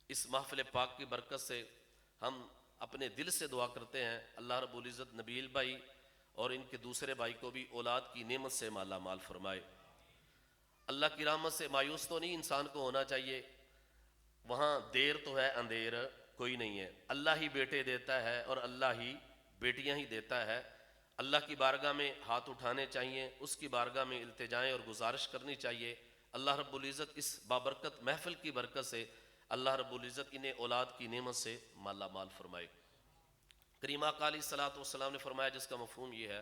اس محفل پاک کی برکت سے ہم اپنے دل سے دعا کرتے ہیں اللہ رب العزت نبیل بھائی اور ان کے دوسرے بھائی کو بھی اولاد کی نعمت سے مالا مال فرمائے۔ اللہ کی رحمت سے مایوس تو نہیں انسان کو ہونا چاہیے، وہاں دیر تو ہے اندھیر کوئی نہیں ہے، اللہ ہی بیٹے دیتا ہے اور اللہ ہی بیٹیاں ہی دیتا ہے۔ اللہ کی بارگاہ میں ہاتھ اٹھانے چاہیے، اس کی بارگاہ میں التجائیں اور گزارش کرنی چاہیے۔ اللہ رب العزت اس بابرکت محفل کی برکت سے اللہ رب العزت انہیں اولاد کی نعمت سے مالا مال فرمائے۔ کریم آقا علیہ الصلوۃ والسلام نے فرمایا، جس کا مفہوم یہ ہے،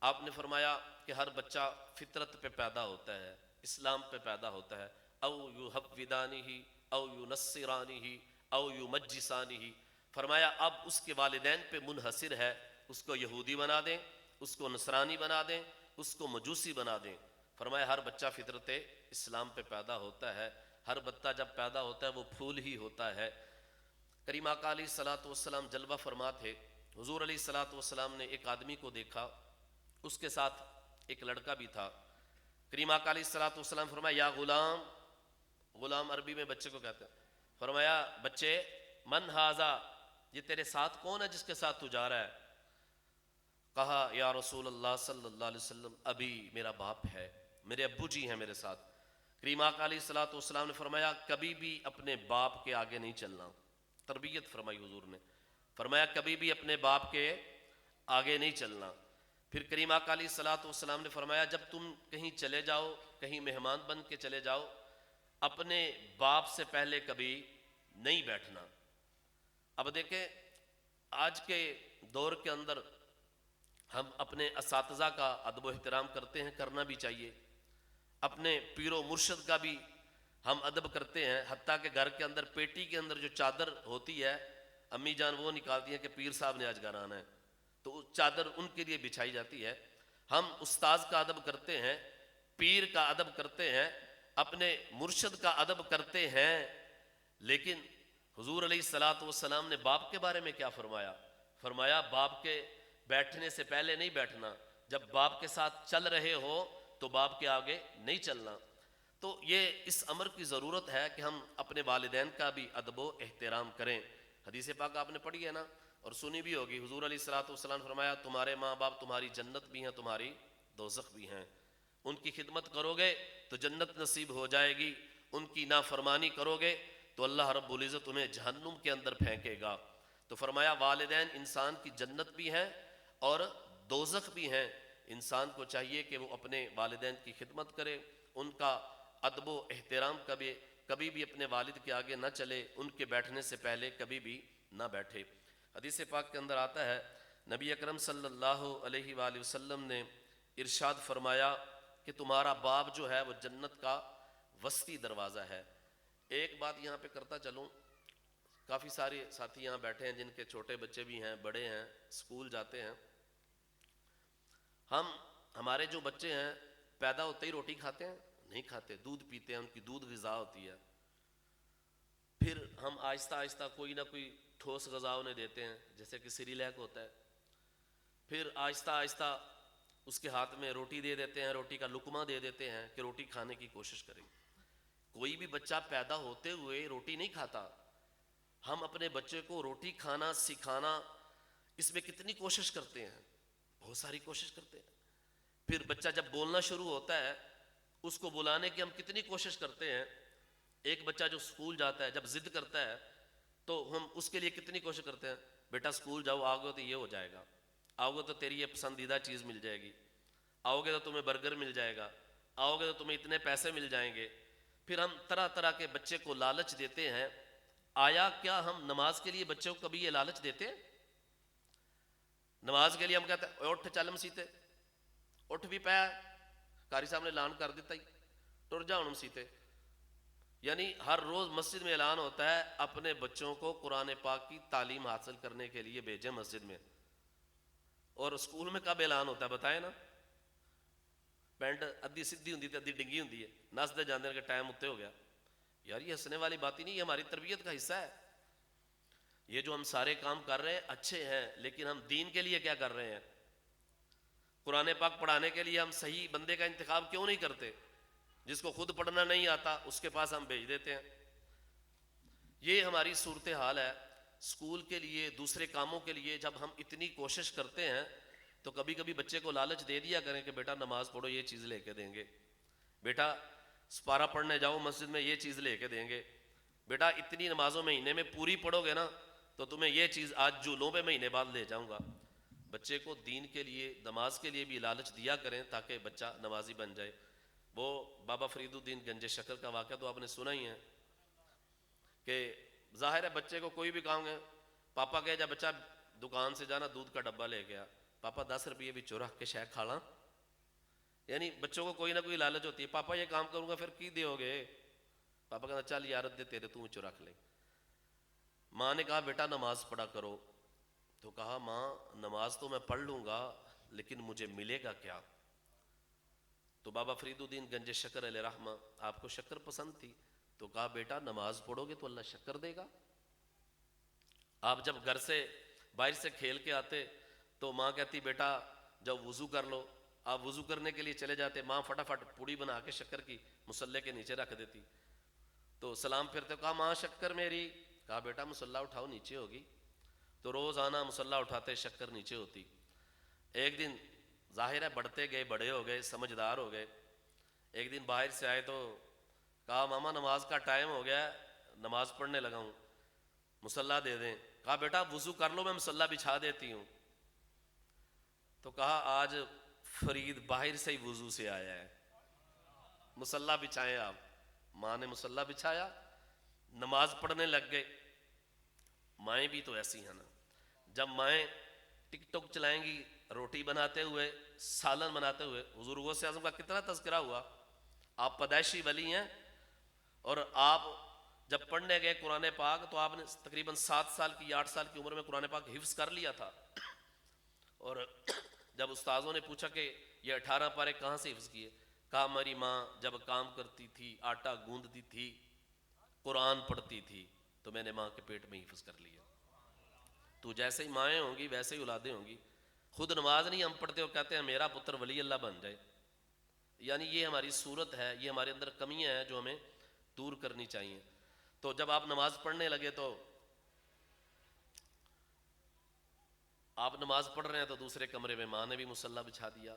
آپ نے فرمایا کہ ہر بچہ فطرت پہ پیدا ہوتا ہے، اسلام پہ پیدا ہوتا ہے، او یحودانہ او ینصرانہ او یمجسانہ، فرمایا اب اس کے والدین پہ منحصر ہے، اس کو یہودی بنا دیں، اس کو نصرانی بنا دیں، اس کو مجوسی بنا دیں۔ فرمایا ہر بچہ فطرت اسلام پہ پیدا ہوتا ہے، ہر بچہ جب پیدا ہوتا ہے وہ پھول ہی ہوتا ہے۔ کریم آقا علیہ الصلوۃ والسلام جلوہ فرما تھے، حضور علیہ الصلوۃ والسلام نے ایک آدمی کو دیکھا، اس کے ساتھ ایک لڑکا بھی تھا۔ کریم آقا علیہ الصلوۃ والسلام فرمایا یا غلام، غلام عربی میں بچے کو کہتے ہیں، فرمایا بچے من ھذا، یہ تیرے ساتھ کون ہے جس کے ساتھ تو جا رہا ہے؟ کہا یا رسول اللہ صلی اللہ علیہ وسلم ابھی، میرا باپ ہے، میرے ابو جی ہیں میرے ساتھ۔ کریم آقا علیہ الصلوۃ والسلام نے فرمایا کبھی بھی اپنے باپ کے آگے نہیں چلنا، تربیت فرمائی حضور نے، فرمایا کبھی بھی اپنے باپ کے آگے نہیں چلنا۔ پھر کریم آقا علیہ الصلوۃ والسلام نے فرمایا جب تم کہیں چلے جاؤ، کہیں مہمان بن کے چلے جاؤ، اپنے باپ سے پہلے کبھی نہیں بیٹھنا۔ اب دیکھیں آج کے دور کے اندر ہم اپنے اساتذہ کا ادب و احترام کرتے ہیں، کرنا بھی چاہیے، اپنے پیر و مرشد کا بھی ہم ادب کرتے ہیں، حتیٰ کہ گھر کے اندر پیٹی کے اندر جو چادر ہوتی ہے امی جان وہ نکالتی ہیں کہ پیر صاحب نے آج گھر آنا ہے، تو چادر ان کے لیے بچھائی جاتی ہے۔ ہم استاذ کا ادب کرتے ہیں، پیر کا ادب کرتے ہیں، اپنے مرشد کا ادب کرتے ہیں، لیکن حضور علیہ الصلوۃ والسلام نے باپ کے بارے میں کیا فرمایا؟ فرمایا باپ کے بیٹھنے سے پہلے نہیں بیٹھنا، جب باپ کے ساتھ چل رہے ہو تو باپ کے آگے نہیں چلنا۔ تو یہ اس امر کی ضرورت ہے کہ ہم اپنے والدین کا بھی ادب و احترام کریں۔ حدیث پاک آپ نے پڑھی ہے نا اور سنی بھی ہوگی، حضور علیہ الصلوۃ والسلام نے فرمایا تمہارے ماں باپ تمہاری جنت بھی ہیں، تمہاری دوزخ بھی ہیں، ان کی خدمت کرو گے تو جنت نصیب ہو جائے گی، ان کی نافرمانی کرو گے تو اللہ رب العزت انہیں جہنم کے اندر پھینکے گا۔ تو فرمایا والدین انسان کی جنت بھی ہیں اور دوزخ بھی ہیں، انسان کو چاہیے کہ وہ اپنے والدین کی خدمت کرے، ان کا ادب و احترام کبھی بھی اپنے والد کے آگے نہ چلے، ان کے بیٹھنے سے پہلے کبھی بھی نہ بیٹھے۔ حدیث پاک کے اندر آتا ہے نبی اکرم صلی اللہ علیہ وآلہ وسلم نے ارشاد فرمایا کہ تمہارا باپ جو ہے وہ جنت کا وسطی دروازہ ہے۔ ایک بات یہاں پہ کرتا چلوں، کافی سارے ساتھی یہاں بیٹھے ہیں جن کے چھوٹے بچے بھی ہیں، بڑے ہیں، اسکول جاتے ہیں۔ ہمارے جو بچے ہیں پیدا ہوتے ہی روٹی کھاتے ہیں؟ نہیں کھاتے، دودھ پیتے ہیں، ان کی دودھ غذا ہوتی ہے۔ پھر ہم آہستہ آہستہ کوئی نہ کوئی ٹھوس غذا انہیں دیتے ہیں، جیسے کہ سیریلیک ہوتا ہے، پھر آہستہ آہستہ اس کے ہاتھ میں روٹی دے دیتے ہیں، روٹی کا لقمہ دے دیتے ہیں کہ روٹی کھانے کی کوشش کریں۔ کوئی بھی بچہ پیدا ہوتے ہوئے روٹی نہیں کھاتا، ہم اپنے بچے کو روٹی کھانا سکھانا اس میں کتنی کوشش کرتے ہیں، بہت ساری کوشش کرتے ہیں۔ پھر بچہ جب بولنا شروع ہوتا ہے اس کو بلانے کی ہم کتنی کوشش کرتے ہیں۔ ایک بچہ جو اسکول جاتا ہے جب ضد کرتا ہے تو ہم اس کے لیے کتنی کوشش کرتے ہیں، بیٹا اسکول جاؤ، آؤ گے تو یہ ہو جائے گا، آؤ گے تو تیری یہ پسندیدہ چیز مل جائے گی، آؤ گے تو تمہیں برگر مل جائے گا، آؤ گے تو تمہیں اتنے پیسے مل جائیں گے۔ پھر ہم طرح طرح کے بچے کو لالچ دیتے ہیں۔ آیا کیا ہم نماز کے لیے بچوں کو کبھی یہ لالچ دیتے ہیں؟ نماز کے لیے ہم کہتے ہیں اٹھ چل مسیتے، اٹھ بھی پایا، قاری صاحب نے اعلان کر دیتا ہی ٹر جا ہن مسیتے، یعنی ہر روز مسجد میں اعلان ہوتا ہے اپنے بچوں کو قرآن پاک کی تعلیم حاصل کرنے کے لیے بھیجیں مسجد میں، اور اسکول میں کب اعلان ہوتا ہے بتائیں نا؟ پینٹ ادھی سدھی ہوندی تے ادھی ڈنگی ہوندی ہے، نسدے جاندے کہ ٹائم اتنے ہو گیا۔ یار یہ ہنسنے والی بات ہی نہیں، یہ ہماری تربیت کا حصہ ہے۔ یہ جو ہم سارے کام کر رہے ہیں اچھے ہیں، لیکن ہم دین کے لیے کیا کر رہے ہیں؟ قرآن پاک پڑھانے کے لیے ہم صحیح بندے کا انتخاب کیوں نہیں کرتے؟ جس کو خود پڑھنا نہیں آتا اس کے پاس ہم بھیج دیتے ہیں۔ یہ ہماری صورتحال ہے اسکول کے لیے، دوسرے کاموں کے لیے. جب ہم اتنی کوشش کرتے ہیں تو کبھی کبھی بچے کو لالچ دے دیا کریں کہ بیٹا نماز پڑھو، یہ چیز لے کے دیں گے. بیٹا سپارہ پڑھنے جاؤ مسجد میں، یہ چیز لے کے دیں گے. بیٹا اتنی نمازوں مہینے میں پوری پڑھو گے نا تو تمہیں یہ چیز آج جولوں پہ مہینے بعد لے جاؤں گا. بچے کو دین کے لیے، نماز کے لیے بھی لالچ دیا کریں تاکہ بچہ نمازی بن جائے. وہ بابا فرید الدین گنج شکر کا واقعہ تو آپ نے سنا ہی ہے کہ ظاہر ہے بچے کو کوئی بھی کام ہے، پاپا کہے جا بچہ دکان سے جانا دودھ کا ڈبہ لے گیا، پاپا 10 روپے بھی چورا کے شاید کھا لاں. یعنی بچوں کو کوئی نہ کوئی لالچ ہوتی ہے، پاپا یہ کام کروں گا پھر کی دیو گے؟ پاپا کہنا چل یارت دے تیرے تو چورا لے. ماں نے کہا بیٹا نماز پڑھا کرو. تو کہا ماں نماز تو میں پڑھ لوں گا لیکن مجھے ملے گا کیا؟ تو بابا فرید الدین گنج شکر علیہ رحمہ، آپ کو شکر پسند تھی، تو کہا بیٹا نماز پڑھو گے تو اللہ شکر دے گا. آپ جب گھر سے باہر سے کھیل کے آتے تو ماں کہتی بیٹا جب وضو کر لو. آپ وضو کرنے کے لیے چلے جاتے، ماں فٹافٹ پوڑی بنا کے شکر کی مصلے کے نیچے رکھ دیتی. تو سلام پھرتے، کہا ماں شکر میری. کہا بیٹا مصلی اٹھاؤ نیچے ہوگی. تو روز آنا مصلی اٹھاتے، شکر نیچے ہوتی. ایک دن ظاہر ہے بڑھتے گئے، بڑے ہو گئے، سمجھدار ہو گئے. ایک دن باہر سے آئے تو کہا ماما نماز کا ٹائم ہو گیا، نماز پڑھنے لگا ہوں، مصلی دے دیں. کہا بیٹا وضو کر لو میں مصلی بچھا دیتی ہوں. تو کہا آج فرید باہر سے ہی وضو سے آیا ہے، مصلی بچھائیں آپ. ماں نے مصلی بچھایا، نماز پڑھنے لگ گئے. مائیں بھی تو ایسی ہیں نا، جب مائیں ٹک ٹوک چلائیں گی روٹی بناتے ہوئے، سالن بناتے ہوئے. حضور غوث اعظم کا کتنا تذکرہ ہوا. آپ پیدائشی ولی ہیں، اور آپ جب پڑھنے گئے قرآن پاک تو آپ نے تقریباً 7 سال کی یا 8 سال کی عمر میں قرآن پاک حفظ کر لیا تھا. اور جب استاذوں نے پوچھا کہ یہ 18 پارے کہاں سے حفظ کیے، کہا ہماری ماں جب کام کرتی تھی، آٹا گوندتی تھی، قرآن پڑھتی تھی، تو میں نے ماں کے پیٹ میں حفظ کر لیا. تو جیسے ہی مائیں ہوں گی ویسے ہی اولادیں ہوں گی. خود نماز نہیں ہم پڑھتے اور کہتے ہیں میرا پتر ولی اللہ بن جائے. یعنی یہ ہماری صورت ہے، یہ ہمارے اندر کمیاں ہیں جو ہمیں دور کرنی چاہیے. تو جب آپ نماز پڑھنے لگے تو آپ نماز پڑھ رہے ہیں تو دوسرے کمرے میں ماں نے بھی مصلی بچھا دیا.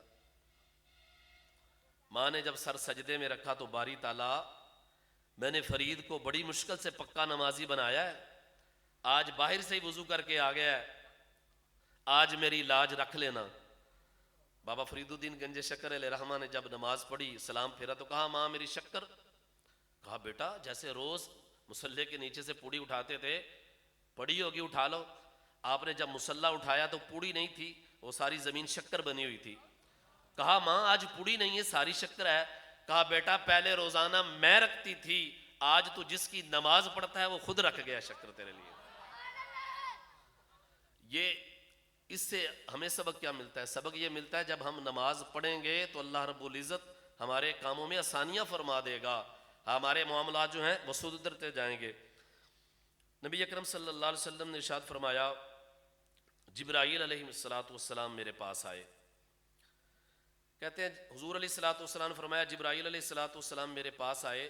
ماں نے جب سر سجدے میں رکھا تو باری تعالیٰ میں نے فرید کو بڑی مشکل سے پکا نمازی بنایا ہے، آج باہر سے ہی وضو کر کے آ گیا ہے، آج میری لاج رکھ لینا. بابا فرید الدین گنج شکر علیہ رحمہ نے جب نماز پڑھی، سلام پھیرا تو کہا ماں میری شکر. کہا بیٹا جیسے روز مصلے کے نیچے سے پوڑی اٹھاتے تھے، پڑی ہوگی اٹھا لو. آپ نے جب مصلی اٹھایا تو پوڑی نہیں تھی، وہ ساری زمین شکر بنی ہوئی تھی. کہا ماں آج پوڑی نہیں ہے، ساری شکر ہے. کہا بیٹا پہلے روزانہ میں رکھتی تھی، آج تو جس کی نماز پڑھتا ہے وہ خود رکھ گیا شکر تیرے لیے. یہ اس سے ہمیں سبق کیا ملتا ہے؟ سبق یہ ملتا ہے جب ہم نماز پڑھیں گے تو اللہ رب العزت ہمارے کاموں میں آسانیاں فرما دے گا، ہمارے معاملات جو ہیں وہ سدھرتے جائیں گے. نبی اکرم صلی اللہ علیہ وسلم نے ارشاد فرمایا جبرائیل علیہ السلام میرے پاس آئے. کہتے ہیں حضور علیہ السلام نے فرمایا جبرائیل علیہ السلام میرے پاس آئے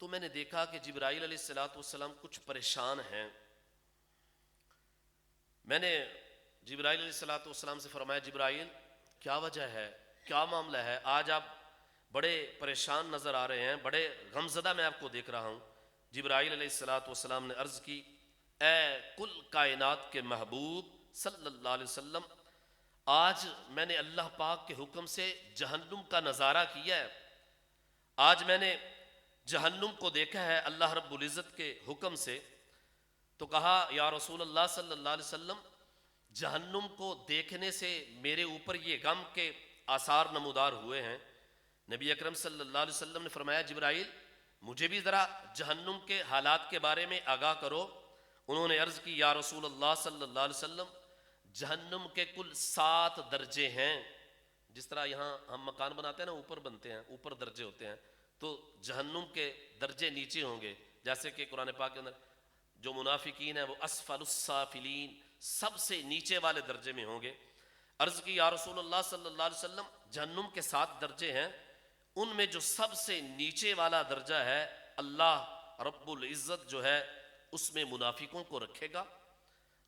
تو میں نے دیکھا کہ جبرائیل علیہ السلام کچھ پریشان ہیں. میں نے جبرائیل علیہ السلام سے فرمایا جبرائیل کیا وجہ ہے، کیا معاملہ ہے، آج آپ بڑے پریشان نظر آ رہے ہیں، بڑے غمزدہ میں آپ کو دیکھ رہا ہوں. جبرائیل علیہ السلام نے عرض کی اے کل کائنات کے محبوب صلی اللہ علیہ وسلم، آج میں نے اللہ پاک کے حکم سے جہنم کا نظارہ کیا ہے. آج میں نے جہنم کو دیکھا ہے اللہ رب العزت کے حکم سے. تو کہا یا رسول اللہ صلی اللہ علیہ وسلم جہنم کو دیکھنے سے میرے اوپر یہ غم کے آثار نمودار ہوئے ہیں. نبی اکرم صلی اللہ علیہ وسلم نے فرمایا جبرائیل مجھے بھی ذرا جہنم کے حالات کے بارے میں آگاہ کرو. انہوں نے عرض کی یا رسول اللہ صلی اللہ علیہ وسلم جہنم کے کل 7 درجے ہیں. جس طرح یہاں ہم مکان بناتے ہیں نا، اوپر بنتے ہیں، اوپر درجے ہوتے ہیں، تو جہنم کے درجے نیچے ہوں گے. جیسے کہ قرآن پاک کے اندر جو منافقین ہیں وہ اسفل السافلین، سب سے نیچے والے درجے میں ہوں گے. عرض کی یا رسول اللہ صلی اللہ علیہ وسلم جہنم کے 7 درجے ہیں، ان میں جو سب سے نیچے والا درجہ ہے اللہ رب العزت جو ہے اس میں منافقوں کو رکھے گا،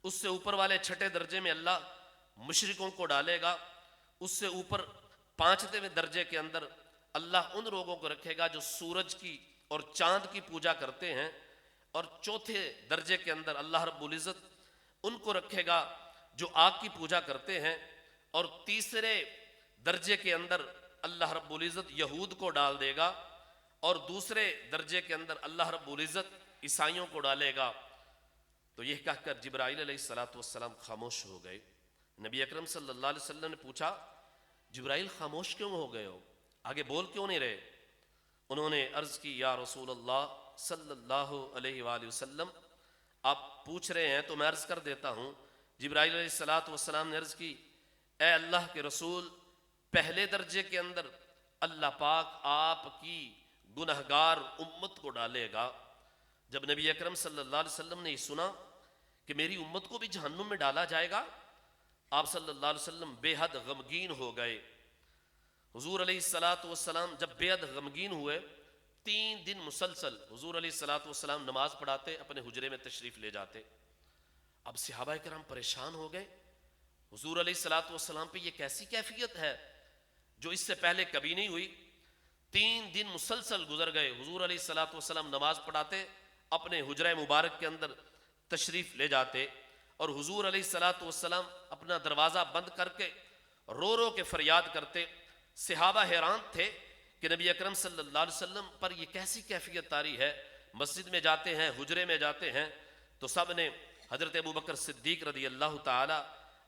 اس سے اوپر والے چھٹے درجے میں اللہ مشرکوں کو ڈالے گا، اس سے اوپر پانچویں درجے کے اندر اللہ ان لوگوں کو رکھے گا جو سورج کی اور چاند کی پوجا کرتے ہیں، اور چوتھے درجے کے اندر اللہ رب العزت ان کو رکھے گا جو آگ کی پوجا کرتے ہیں، اور تیسرے درجے کے اندر اللہ رب العزت یہود کو ڈال دے گا، اور دوسرے درجے کے اندر اللہ رب العزت عیسائیوں کو ڈالے گا۔ تو یہ کہہ کر جبرائیل علیہ السلام خاموش ہو گئے۔ نبی اکرم صلی اللہ علیہ وسلم نے پوچھا جبرائیل خاموش کیوں ہو گئے ہو، آگے بول کیوں نہیں رہے؟ انہوں نے عرض کی یا رسول اللہ صلی اللہ علیہ وآلہ وسلم، آپ پوچھ رہے ہیں تو میں عرض کر دیتا ہوں۔ جبرائیل علیہ السلام نے عرض کی اے اللہ کے رسول، پہلے درجے کے اندر اللہ پاک آپ کی گنہگار امت کو ڈالے گا۔ جب نبی اکرم صلی اللہ علیہ وسلم نے یہ سنا کہ میری امت کو بھی جہنم میں ڈالا جائے گا، آپ صلی اللہ علیہ وسلم بے حد غمگین ہو گئے۔ حضور علیہ السلام جب بے حد غمگین ہوئے، 3 دن مسلسل حضور علیہ السلام نماز پڑھاتے، اپنے حجرے میں تشریف لے جاتے۔ اب صحابہ کرام پریشان ہو گئے، حضور علیہ السلام پہ یہ کیسی کیفیت ہے جو اس سے پہلے کبھی نہیں ہوئی۔ 3 دن مسلسل گزر گئے، حضور علیہ السلام نماز پڑھاتے، اپنے حجرہ مبارک کے اندر تشریف لے جاتے، اور حضور علیہ السلام اپنا دروازہ بند کر کے رو رو کے فریاد کرتے۔ صحابہ حیران تھے کہ نبی اکرم صلی اللہ علیہ وسلم پر یہ کیسی کیفیت طاری ہے۔ مسجد میں جاتے ہیں، حجرے میں جاتے ہیں، تو سب نے حضرت ابوبکر صدیق رضی اللہ تعالی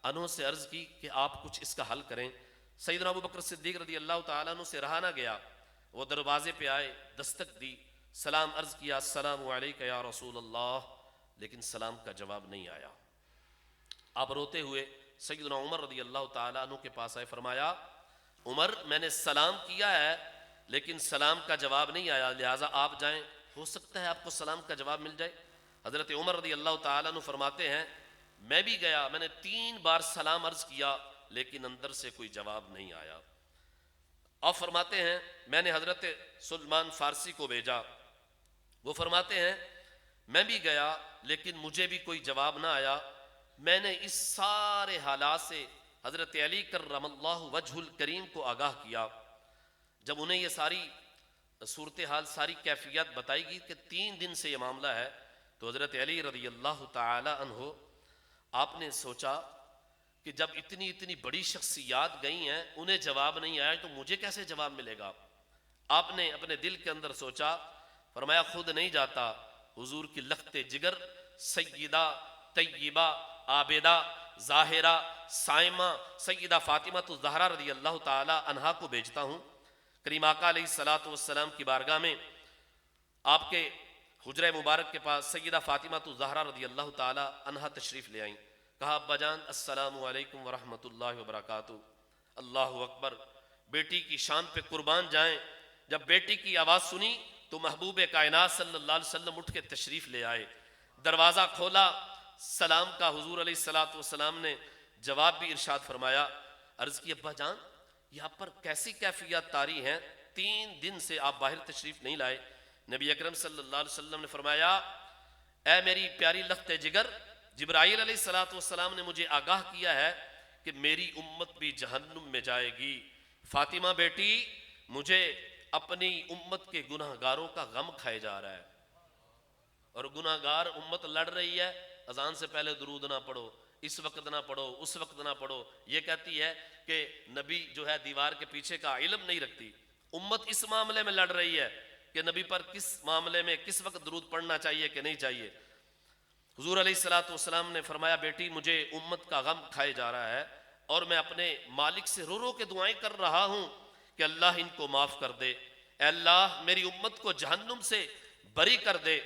عنہ سے عرض کی کہ آپ کچھ اس کا حل کریں۔ سیدنا ابوبکر صدیق رضی اللہ تعالی عنہ سے رہا نہ گیا، وہ دروازے پہ آئے، دستک دی، سلام عرض کیا السلام علیکم یا رسول اللہ، لیکن سلام کا جواب نہیں آیا۔ آپ روتے ہوئے سیدنا عمر رضی اللہ تعالی عنہ کے پاس آئے، فرمایا عمر میں نے سلام کیا ہے لیکن سلام کا جواب نہیں آیا، لہٰذا آپ جائیں، ہو سکتا ہے آپ کو سلام کا جواب مل جائے۔ حضرت عمر رضی اللہ تعالیٰ عنہ فرماتے ہیں میں بھی گیا، میں نے 3 بار سلام عرض کیا لیکن اندر سے کوئی جواب نہیں آیا۔ آپ فرماتے ہیں میں نے حضرت سلمان فارسی کو بھیجا، وہ فرماتے ہیں میں بھی گیا لیکن مجھے بھی کوئی جواب نہ آیا۔ میں نے اس سارے حالات سے حضرت علی کرم اللہ وجہ الکریم کو آگاہ کیا۔ جب انہیں یہ ساری صورتحال، ساری کیفیت بتائی گئی کہ 3 دن سے یہ معاملہ ہے، تو حضرت علی رضی اللہ تعالی عنہ آپ نے سوچا کہ جب اتنی بڑی شخصیات گئی ہیں انہیں جواب نہیں آیا تو مجھے کیسے جواب ملے گا۔ آپ نے اپنے دل کے اندر سوچا، فرمایا خود نہیں جاتا، حضور کی لخت جگر سیدہ طیبہ عابدہ ظاہرہ صائمہ سیدہ فاطمہ الزہرا رضی اللہ تعالی عنہا کو بھیجتا ہوں۔ کریم آقا علیہ السلام کی بارگاہ میں آپ کے حجرہ مبارک کے پاس سیدہ فاطمہ الزہرا رضی اللہ تعالی عنہا تشریف لے آئیں۔ کہا ابا جان السلام علیکم ورحمۃ اللہ وبرکاتہ۔ اللہ اکبر، بیٹی کی شان پہ قربان جائیں۔ جب بیٹی کی آواز سنی تو محبوب کائنات صلی اللہ علیہ وسلم اٹھ کے تشریف لے آئے، دروازہ کھولا، سلام کا حضور علیہ السلام نے جواب بھی ارشاد فرمایا۔ عرض کی ابا جان یہاں پر کیسی کیفیت طاری ہیں، 3 دن سے آپ باہر تشریف نہیں لائے۔ نبی اکرم صلی اللہ علیہ وسلم نے فرمایا اے میری پیاری لخت جگر، جبرائیل علیہ السلام نے مجھے آگاہ کیا ہے کہ میری امت بھی جہنم میں جائے گی۔ فاطمہ بیٹی، مجھے اپنی امت کے گناہ گاروں کا غم کھائے جا رہا ہے، اور گناہ گار امت لڑ رہی ہے، اذان سے پہلے درود نہ پڑھو، اس وقت نہ پڑھو، اس وقت نہ پڑھو، یہ کہتی ہے کہ نبی جو ہے دیوار کے پیچھے کا علم نہیں رکھتی۔ امت اس معاملے میں لڑ رہی ہے کہ نبی پر کس معاملے میں کس وقت درود پڑھنا چاہیے کہ نہیں چاہیے۔ حضور علیہ السلام نے فرمایا بیٹی مجھے امت کا غم کھائے جا رہا ہے، اور میں اپنے مالک سے رو رو کے دعائیں کر رہا ہوں کہ اللہ ان کو معاف کر دے، اے اللہ میری امت کو جہنم سے بری کر دے۔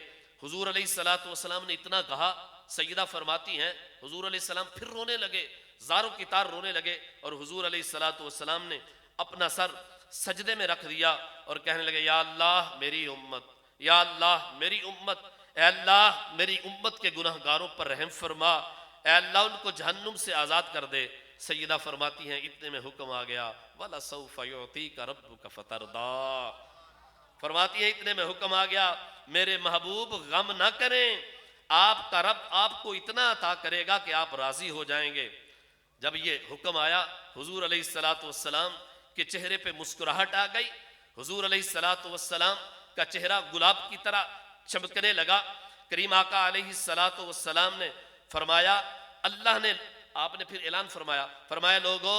حضور علیہ السلام نے اتنا کہا، سیدہ فرماتی ہیں حضور علیہ السلام پھر رونے لگے، زاروں کی تار رونے لگے، اور حضور علیہ السلام نے اپنا سر سجدے میں رکھ دیا اور کہنے لگے یا اللہ میری امت، یا اللہ میری امت، اے اللہ میری امت کے گناہ گاروں پر رحم فرما، اے اللہ ان کو جہنم سے آزاد کر دے۔ سیدہ فرماتی ہیں اتنے میں حکم آ گیا وَلَسَوْفَ يُعْطِيكَ رَبُّكَ فَتَرْضَىٰ، فرماتی ہے اتنے میں حکم آ گیا میرے محبوب غم نہ کریں، آپ کا رب آپ کو اتنا عطا کرے گا کہ آپ راضی ہو جائیں گے۔ جب یہ حکم آیا حضور علیہ الصلوۃ والسلام کے چہرے پہ مسکراہٹ آ گئی، حضور علیہ الصلوۃ والسلام کا چہرہ گلاب کی طرح چمکنے لگا۔ کریم آقا علیہ الصلوۃ والسلام نے فرمایا، اللہ نے، آپ نے پھر اعلان فرمایا لوگو،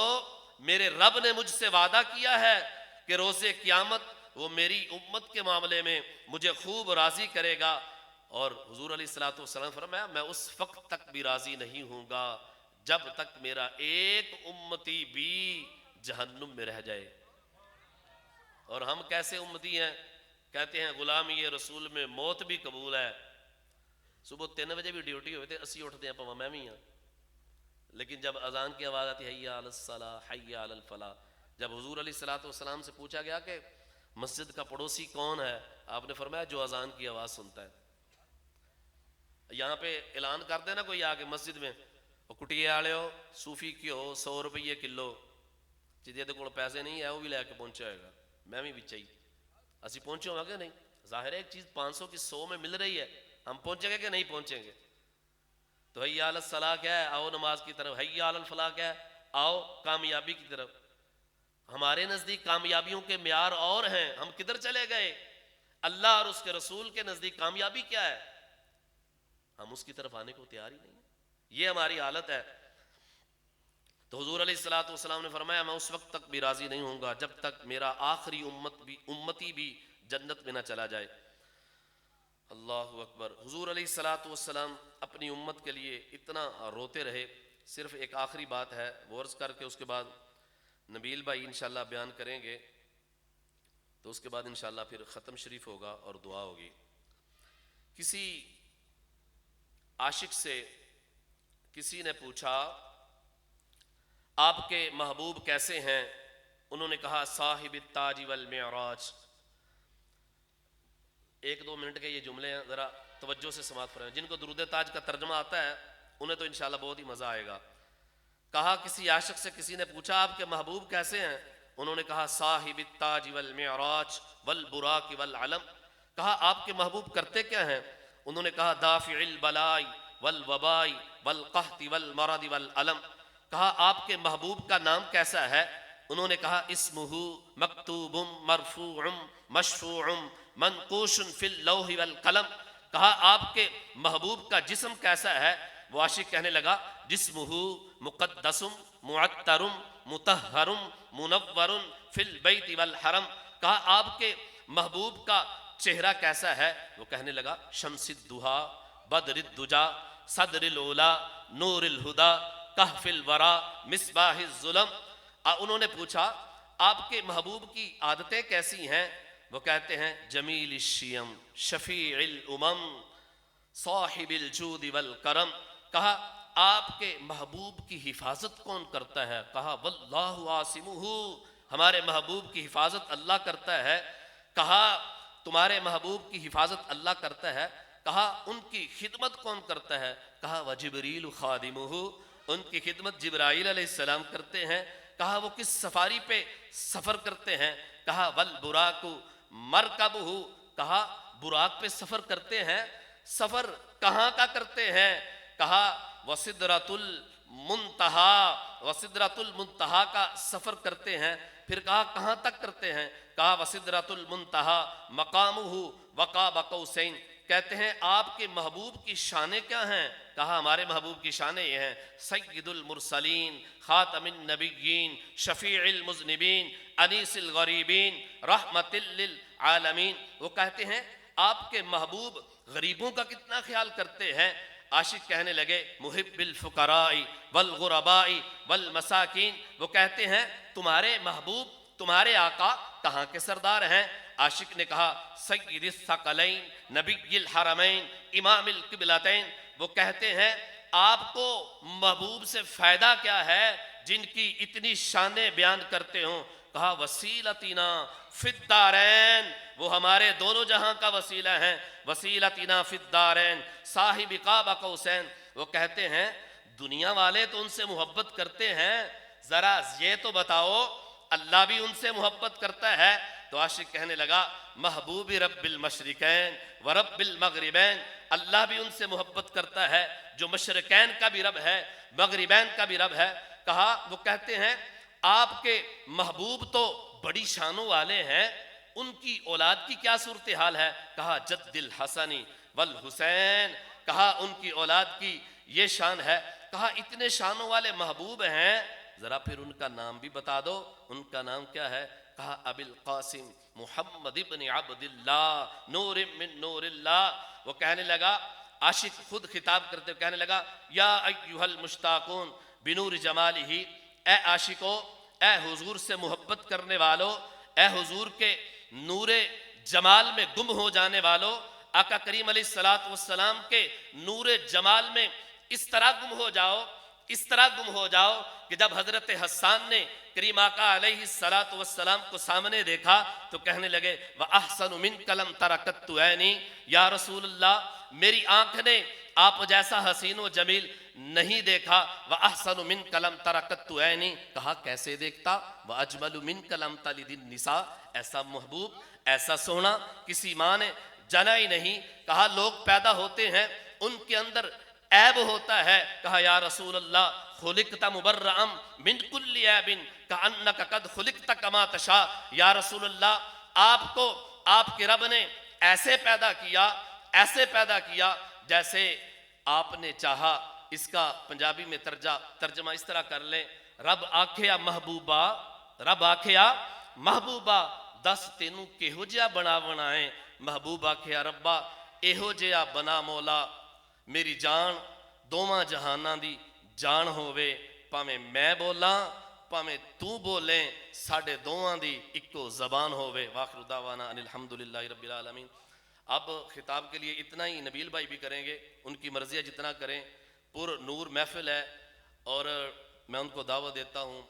میرے رب نے مجھ سے وعدہ کیا ہے کہ روز قیامت وہ میری امت کے معاملے میں مجھے خوب راضی کرے گا۔ اور حضور علیہ الصلوۃ والسلام فرمایا، میں اس وقت تک بھی راضی نہیں ہوں گا جب تک میرا ایک امتی بھی جہنم میں رہ جائے۔ اور ہم کیسے امتی ہیں؟ کہتے ہیں غلامی رسول میں موت بھی قبول ہے۔ صبح 3 بجے بھی ڈیوٹی ہوئے تھے، اسی اٹھتے ہیں پاں میں بھی ہاں، لیکن جب اذان کی آواز آتی حی علی الصلاۃ حی علی الفلاح، جب حضور علیہ الصلوۃ والسلام سے پوچھا گیا کہ مسجد کا پڑوسی کون ہے، آپ نے فرمایا جو اذان کی آواز سنتا ہے۔ یہاں پہ اعلان کر دینا کوئی آ کے مسجد میں، کٹیے والے ہو صوفی کیو 100 روپیے کلو، جہاں کول پیسے نہیں ہے وہ بھی لے کے پہنچا ہوئے گا، میں بھی بچے ہی اسی پہنچے ہوں گے نہیں؟ ظاہر ہے ایک چیز 500 کی 100 میں مل رہی ہے، ہم پہنچیں گے کہ نہیں پہنچیں گے؟ تو حی علی الصلاۃ کیا ہے؟ آؤ نماز کی طرف۔ حی علی الفلاح کیا ہے؟ آؤ کامیابی کی طرف۔ ہمارے نزدیک کامیابیوں کے معیار اور ہیں، ہم کدھر چلے گئے؟ اللہ اور اس کے رسول کے نزدیک کامیابی کیا ہے؟ ہم اس کی طرف آنے کو تیار ہی نہیں ہیں، یہ ہماری حالت ہے۔ تو حضور علیہ الصلوۃ والسلام نے فرمایا، میں اس وقت تک بھی راضی نہیں ہوں گا جب تک میرا آخری امتی بھی جنت میں نہ چلا جائے۔ اللہ اکبر۔ حضور علیہ الصلوۃ والسلام اپنی امت کے لیے اتنا روتے رہے۔ صرف ایک آخری بات ہے وہ عرض کر کے اس کے بعد نبیل بھائی انشاءاللہ بیان کریں گے، تو اس کے بعد انشاءاللہ پھر ختم شریف ہوگا اور دعا ہوگی۔ کسی عاشق سے کسی نے پوچھا آپ کے محبوب کیسے ہیں؟ انہوں نے کہا صاحب التاج والمعراج۔ 1-2 منٹ کے یہ جملے ہیں، ذرا توجہ سے سماعت فرمائیں۔ جن کو درود تاج کا ترجمہ آتا ہے انہیں تو انشاءاللہ بہت ہی مزہ آئے گا۔ کہا کسی عاشق سے کسی نے پوچھا آپ کے محبوب کیسے ہیں؟ انہوں نے کہا صاحب التاج والمعراج والبراق والعلم۔ کہا آپ کے محبوب کرتے کیا ہیں؟ انہوں نے کہا دافع البلاء والوباء والقحط والمرض والالم۔ کہا آپ کے محبوب کا نام کیسا ہے؟ انہوں نے کہا اسمہ مکتوب مرفوع مشفوع منقوش فی اللوح والقلم۔ کہا آپ کے محبوب کا جسم کیسا ہے؟ وہ عاشق کہنے لگا جسمہ مقدس معطر مطہر منور فی البیت والحرم۔ کہا آپ کے محبوب کا چہرہ کیسا ہے؟ وہ کہنے لگا شمس الضحیٰ بدر الدجا صدر العلا نور الہدا کہف الورا مصباح الظلم۔ انہوں نے پوچھا آپ کے محبوب کی عادتیں کیسی ہیں؟ وہ کہتے ہیں جمیل الشیم شفیع الامم صاحب الجود والکرم۔ کہا آپ کے محبوب کی حفاظت کون کرتا ہے؟ کہا واللہ عاصمہ، ہمارے محبوب کی حفاظت اللہ کرتا ہے۔ کہا تمہارے محبوب کی حفاظت اللہ کرتا ہے۔ کہا ان کی خدمت کون کرتا ہے؟ کہا وجبریل خادمہ، ان کی خدمت جبرائیل علیہ السلام کرتے ہیں۔ کہا وہ کس سفاری پہ سفر کرتے ہیں؟ کہا والبراق مرکبہ، کہا براق پہ سفر کرتے ہیں۔ سفر کہاں کا کرتے ہیں؟ کہا وسدرۃ المنتہا، وسدرۃ المنتہا کا سفر کرتے ہیں۔ پھر کہا کہاں تک کرتے ہیں؟ کہا وسدرۃ المنتہا مقامہ وقاب قوسین۔ کہتے ہیں آپ کے محبوب کی شانیں کیا ہیں؟ کہا ہمارے محبوب کی شانیں یہ ہیں سید المرسلین خاتم النبیین شفیع المذنبین انیس الغریبین رحمت للعالمین۔ وہ کہتے ہیں آپ کے محبوب غریبوں کا کتنا خیال کرتے ہیں؟ عاشق کہنے لگے محب الفقراء والغرباء والمساکین۔ وہ کہتے ہیں تمہارے محبوب، تمہارے آقا کہاں کے سردار ہیں؟ عاشق نے کہا سید الثقلین نبی الحرمین امام القبلتین۔ وہ کہتے ہیں آپ کو محبوب سے فائدہ کیا ہے جن کی اتنی شانیں بیان کرتے ہوں؟ کہا وسیلتنا فی الدارین، وہ ہمارے دونوں جہاں کا وسیلہ ہیں۔ وسیلتنا فی الدارین صاحب قاب قوسین۔ وہ کہتے ہیں دنیا والے تو ان سے محبت کرتے ہیں، ذرا یہ تو بتاؤ اللہ بھی ان سے محبت کرتا ہے؟ تو عاشق کہنے لگا محبوب رب المشرقین و رب المغربین، اللہ بھی ان سے محبت کرتا ہے جو مشرقین کا بھی رب ہے مغربین کا بھی رب ہے۔ کہا وہ کہتے ہیں آپ کے محبوب تو بڑی شانوں والے ہیں، ان کی اولاد کی کیا صورتحال ہے؟ کہا جد الحسن والحسین، کہا ان کی اولاد کی یہ شان ہے۔ کہا اتنے شانوں والے محبوب ہیں، ذرا پھر ان کا نام بھی بتا دو، ان کا نام کیا ہے؟ کہا ابی القاسم محمد ابن عبداللہ نور من نور اللہ۔ وہ کہنے لگا، عاشق خود خطاب کرتے ہوئے کہنے لگا یا ایھا المشتاقون بنور جمالہ، اے عاشقو، اے حضور سے محبت کرنے والو، اے حضور کے نور جمال میں گم ہو جانے والو، آقا کریم علیہ السلام کے نور جمال میں اس طرح گم ہو جاؤ، اس طرح گم ہو جاؤ کہ جب حضرت حسان نے کریم آقا علیہ السلام کو سامنے دیکھا تو کہنے لگے وَأَحْسَنُ مِنْكَ لَمْ تَرَ قَطُّ عَيْنِي، یا رسول اللہ میری آنکھ نے آپ جیسا حسین و جمیل نہیں دیکھا۔ وَأَحْسَنُ مِنْكَ لَمْ تَرَ قَطُّ عَيْنِي، کہا کیسے دیکھتا؟ وَأَجْمَلُ مِنْكَ لَمْ تَلِدِ النِّسَاء، ایسا محبوب ایسا سونا کسی ماں نے جنا ہی نہیں۔ کہا لوگ پیدا ہوتے ہیں ان کے اندر عیب ہوتا ہے، کہا یا رسول اللہ خلقت مبرئا من کل عیب کأنک قد خلقت کما تشاء، یا رسول اللہ آپ کو آپ کے رب نے ایسے پیدا کیا، ایسے پیدا کیا جیسے آپ نے چاہا۔ اس کا پنجابی میں ترجمہ اس طرح کر لیں، رب آکھیا محبوبہ، رب آکھیا محبوبہ دس تینوں کہو جیا بنا بنائیں، محبوب آکھیا ربا ایہو جیا بنا مولا میری جان دوواں جہاناں دی جان ہووے، پاویں میں بولاں پاویں تو بولیں ساڈے دوواں دی اکو زبان ہووے۔ وآخر دعوانا ان الحمدللہ رب العالمین۔ اب خطاب کے لیے اتنا ہی نبیل بھائی بھی کریں گے، ان کی مرضی ہے جتنا کریں، پر نور محفل ہے اور میں ان کو دعوت دیتا ہوں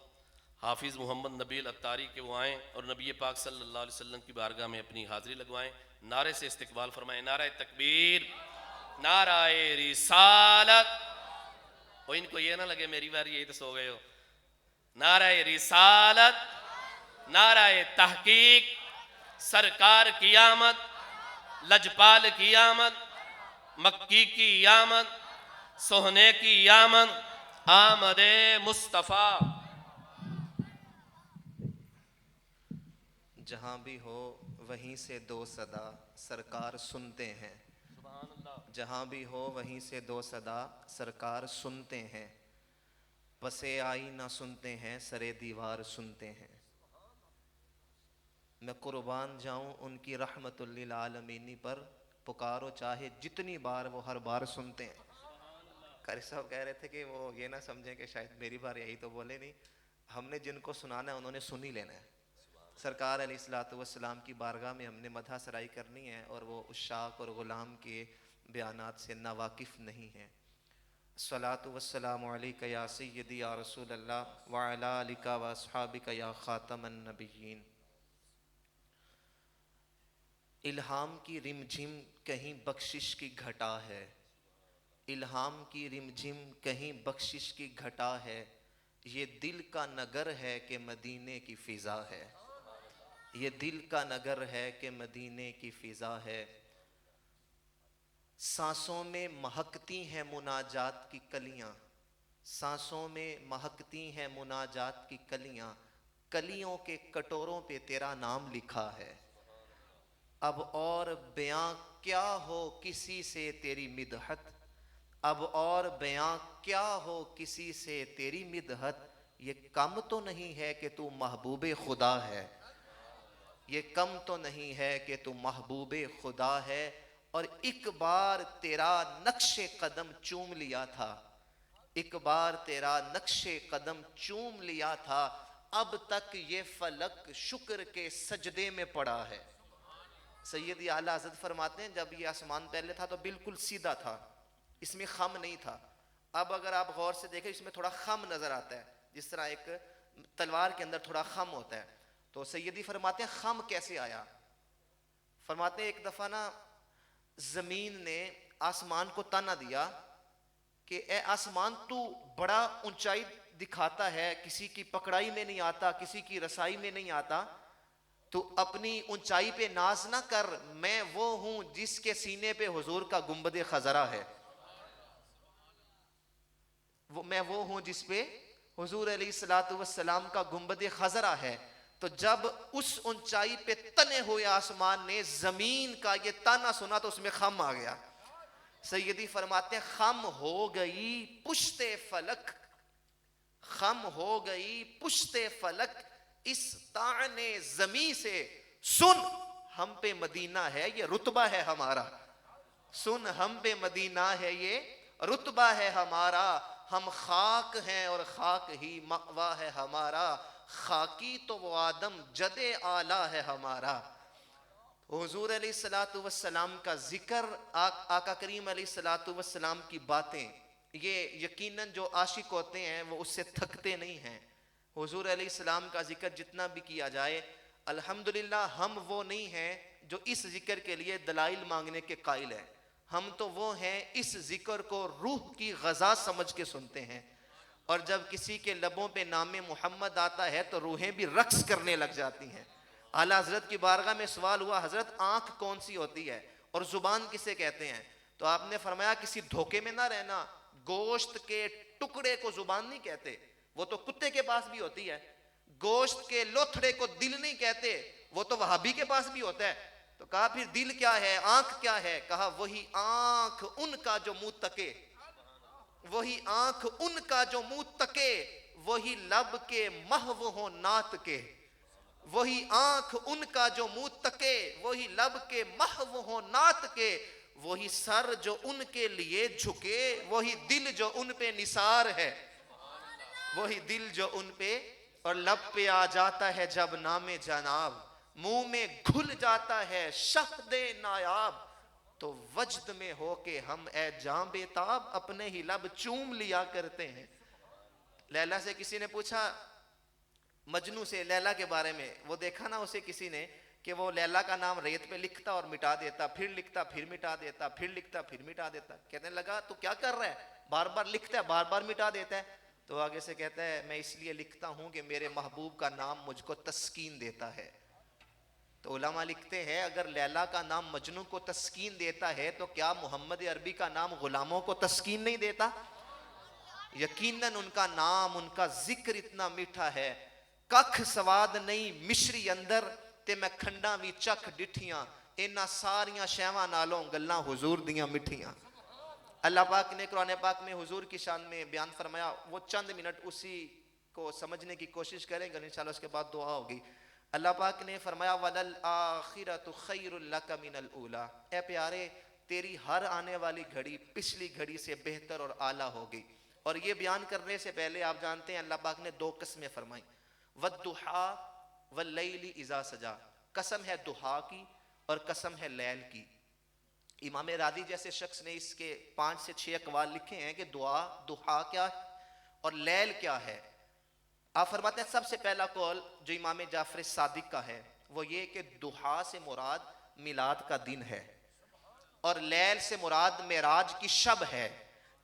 حافظ محمد نبیل اتاری کہ وہ آئیں اور نبی پاک صلی اللہ علیہ وسلم کی بارگاہ میں اپنی حاضری لگوائیں، نعرے سے استقبال فرمائیں، نعرہ تکبیر، نعرہ رسالت۔ اور ان کو یہ نہ لگے میری باری یہی تو سو گئے ہو، نعرہ رسالت، نعرہ تحقیق، سرکار کی آمد، لجپال کی آمد، مکی کی آمد، سہنے کی آمد، آمد مصطفیٰ۔ جہاں بھی ہو وہیں سے دو صدا سرکار سنتے ہیں، جہاں بھی ہو وہیں سے دو صدا سرکار سنتے ہیں، پسے آئی نہ سنتے ہیں سرے دیوار سنتے ہیں۔ میں قربان جاؤں ان کی رحمت للعالمینی پر، پکارو چاہے جتنی بار وہ ہر بار سنتے ہیں۔ قاری صاحب کہہ رہے تھے کہ وہ یہ نہ سمجھیں کہ شاید میری بار یہی تو بولے، نہیں، ہم نے جن کو سنانا ہے انہوں نے سن ہی لینا ہے۔ سرکار علیہ السلام کی بارگاہ میں ہم نے مدح سرائی کرنی ہے اور وہ عشاق اور غلام کے بیانات سے ناواقف نہیں ہیں۔ الصلاۃ والسلام علیک یا سیدی یا رسول اللہ وعلی آلک و اصحابک یا خاتم النبیین۔ الہام کی رم جھم کہیں بخشش کی گھٹا ہے، الہام کی رم جھم کہیں بخشش کی گھٹا ہے، یہ دل کا نگر ہے کہ مدینے کی فضا ہے، یہ دل کا نگر ہے کہ مدینے کی فضا ہے۔ سانسوں میں مہکتی ہیں مناجات کی کلیاں، سانسوں میں مہکتی ہیں مناجات کی کلیاں، کلیوں کے کٹوروں پہ تیرا نام لکھا ہے۔ اب اور بیاں کیا ہو کسی سے تیری مدحت، اب اور بیاں کیا ہو کسی سے تیری مدحت، یہ کم تو نہیں ہے کہ تو محبوب خدا ہے، یہ کم تو نہیں ہے کہ تو محبوب خدا ہے۔ اور ایک بار تیرا نقش قدم چوم لیا تھا، ایک بار تیرا نقش قدم چوم لیا تھا، اب تک یہ فلک شکر کے سجدے میں پڑا ہے۔ سیدی اعلیٰ حضرت فرماتے ہیں جب یہ آسمان پہلے تھا تو بالکل سیدھا تھا، اس میں خم نہیں تھا، اب اگر آپ غور سے دیکھیں اس میں تھوڑا خم نظر آتا ہے، جس طرح ایک تلوار کے اندر تھوڑا خم ہوتا ہے۔ تو سیدی فرماتے ہیں خم کیسے آیا؟ فرماتے ہیں ایک دفعہ نا زمین نے آسمان کو تانا دیا کہ اے آسمان تو بڑا اونچائی دکھاتا ہے، کسی کی پکڑائی میں نہیں آتا، کسی کی رسائی میں نہیں آتا، تو اپنی اونچائی پہ ناز نہ کر، میں وہ ہوں جس کے سینے پہ حضور کا گنبد خضرا ہے، میں وہ ہوں جس پہ حضور علیہ الصلوۃ والسلام کا گنبد خضرا ہے۔ تو جب اس اونچائی پہ تنے ہوئے آسمان نے زمین کا یہ تانا سنا تو اس میں خم آ گیا۔ سیدی فرماتے ہیں خم ہو گئی پشت فلک، خم ہو گئی پشت فلک اس طعن زمیں سے، سن ہم پہ مدینہ ہے یہ رتبہ ہے ہمارا، سن ہم پہ مدینہ ہے یہ رتبہ ہے ہمارا، ہم خاک ہیں اور خاک ہی مأوا ہے ہمارا، خاکی تو وہ آدم جد اعلیٰ ہے ہمارا۔ حضور علیہ الصلوۃ والسلام کا ذکر، آقا کریم علیہ الصلوۃ والسلام کی باتیں، یہ یقیناً جو عاشق ہوتے ہیں وہ اس سے تھکتے نہیں ہیں۔ حضور علیہ السلام کا ذکر جتنا بھی کیا جائے، الحمدللہ ہم وہ نہیں ہیں جو اس ذکر کے لیے دلائل مانگنے کے قائل ہیں، ہم تو وہ ہیں اس ذکر کو روح کی غذا سمجھ کے سنتے ہیں، اور جب کسی کے لبوں پہ نام محمد آتا ہے تو روحیں بھی رقص کرنے لگ جاتی ہیں۔ اعلیٰ حضرت کی بارگاہ میں سوال ہوا، حضرت آنکھ کون سی ہوتی ہے اور زبان کسے کہتے ہیں؟ تو آپ نے فرمایا کسی دھوکے میں نہ رہنا، گوشت کے ٹکڑے کو زبان نہیں کہتے، وہ تو کتے کے پاس بھی ہوتی ہے، گوشت کے لوتھڑے کو دل نہیں کہتے، وہ تو وہابی کے پاس بھی ہوتا ہے۔ تو کہا پھر دل کیا ہے، آنکھ کیا ہے؟ کہا وہی آنکھ ان کا جو منہ تکے، وہی آنکھ ان کا جو منہ تکے، وہی لب کے محو ہو نعت کے، وہی آنکھ ان کا جو منہ تکے، وہی لب کے محو ہو نعت کے، وہی سر جو ان کے لیے جھکے، وہی دل جو ان پہ نثار ہے، وہی دل جو ان پہ، اور لب پہ آ جاتا ہے جب نام جناب، منہ میں گھل جاتا ہے شہد نایاب، تو وجد میں ہو کے ہم اے جاں بیتاب اپنے ہی لب چوم لیا کرتے ہیں۔ لیلا سے کسی نے پوچھا، مجنو سے لیلا کے بارے میں، وہ دیکھا نا اسے کسی نے کہ وہ لیلا کا نام ریت پہ لکھتا اور مٹا دیتا، پھر لکھتا پھر مٹا دیتا، پھر لکھتا پھر مٹا دیتا، کہنے لگا تو کیا کر رہا ہے، بار بار لکھتا ہے بار بار مٹا دیتا ہے؟ تو آگے سے کہتا ہے میں اس لیے لکھتا ہوں کہ میرے محبوب کا نام مجھ کو تسکین دیتا ہے۔ تو علماء لکھتے ہیں اگر لیلا کا نام مجنو کو تسکین دیتا ہے تو کیا محمد عربی کا نام غلاموں کو تسکین نہیں دیتا؟ یقیناً ان کا نام، ان کا ذکر اتنا میٹھا ہے، ککھ سواد نہیں مشری اندر تے میں کھنڈاں وی چکھ ڈٹھیاں، انہاں ساریاں شیواں نالوں گلاں حضور دیاں مٹھیاں۔ اللہ پاک نے قرآن پاک میں حضور کی شان میں بیان فرمایا، وہ چند منٹ اسی کو سمجھنے کی کوشش کریں گے، انشاءاللہ اس کے بعد دعا ہوگی۔ اللہ پاک نے فرمایا وَلَلْآخِرَةُ خَيْرٌ لَكَ مِنَ الْأُولَىٰ، اے پیارے تیری ہر آنے والی گھڑی پچھلی گھڑی سے بہتر اور اعلیٰ ہوگی۔ اور یہ بیان کرنے سے پہلے آپ جانتے ہیں اللہ پاک نے دو قسمیں فرمائیں، وَالضُّحَىٰ وَاللَّيْلِ إِذَا سَجَىٰ، قسم ہے دحا کی اور قسم ہے لیل کی۔ امام راضی جیسے شخص نے اس کے 5 سے 6 اقوال لکھے ہیں کہ دحا کیا ہے اور لیل کیا ہے۔ آپ فرماتے ہیں سب سے پہلا قول جو امام جعفر صادق کا ہے وہ یہ کہ دحا سے مراد میلاد کا دن ہے اور لیل سے مراد معراج کی شب ہے۔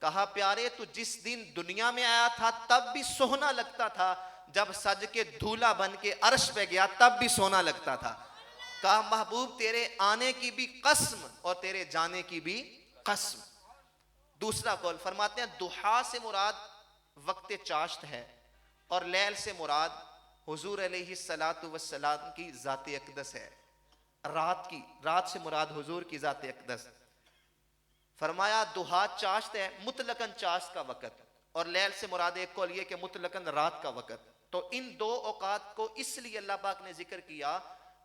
کہا پیارے تو جس دن دنیا میں آیا تھا تب بھی سونا لگتا تھا، جب سج کے دھولا بن کے عرش پہ گیا تب بھی سونا لگتا تھا۔ کہا محبوب تیرے آنے کی بھی قسم اور تیرے جانے کی بھی قسم۔ دوسرا قول فرماتے ہیں دحا سے مراد وقت چاشت ہے اور لیل سے مراد حضور علیہ الصلوۃ والسلام کی ذات اقدس ہے، رات سے مراد حضور کی ذات اقدس۔ فرمایا دحا چاشت ہے، مطلقاً چاشت کا وقت، اور لیل سے مراد ایک قول یہ کہ مطلقاً رات کا وقت۔ تو ان دو اوقات کو اس لیے اللہ پاک نے ذکر کیا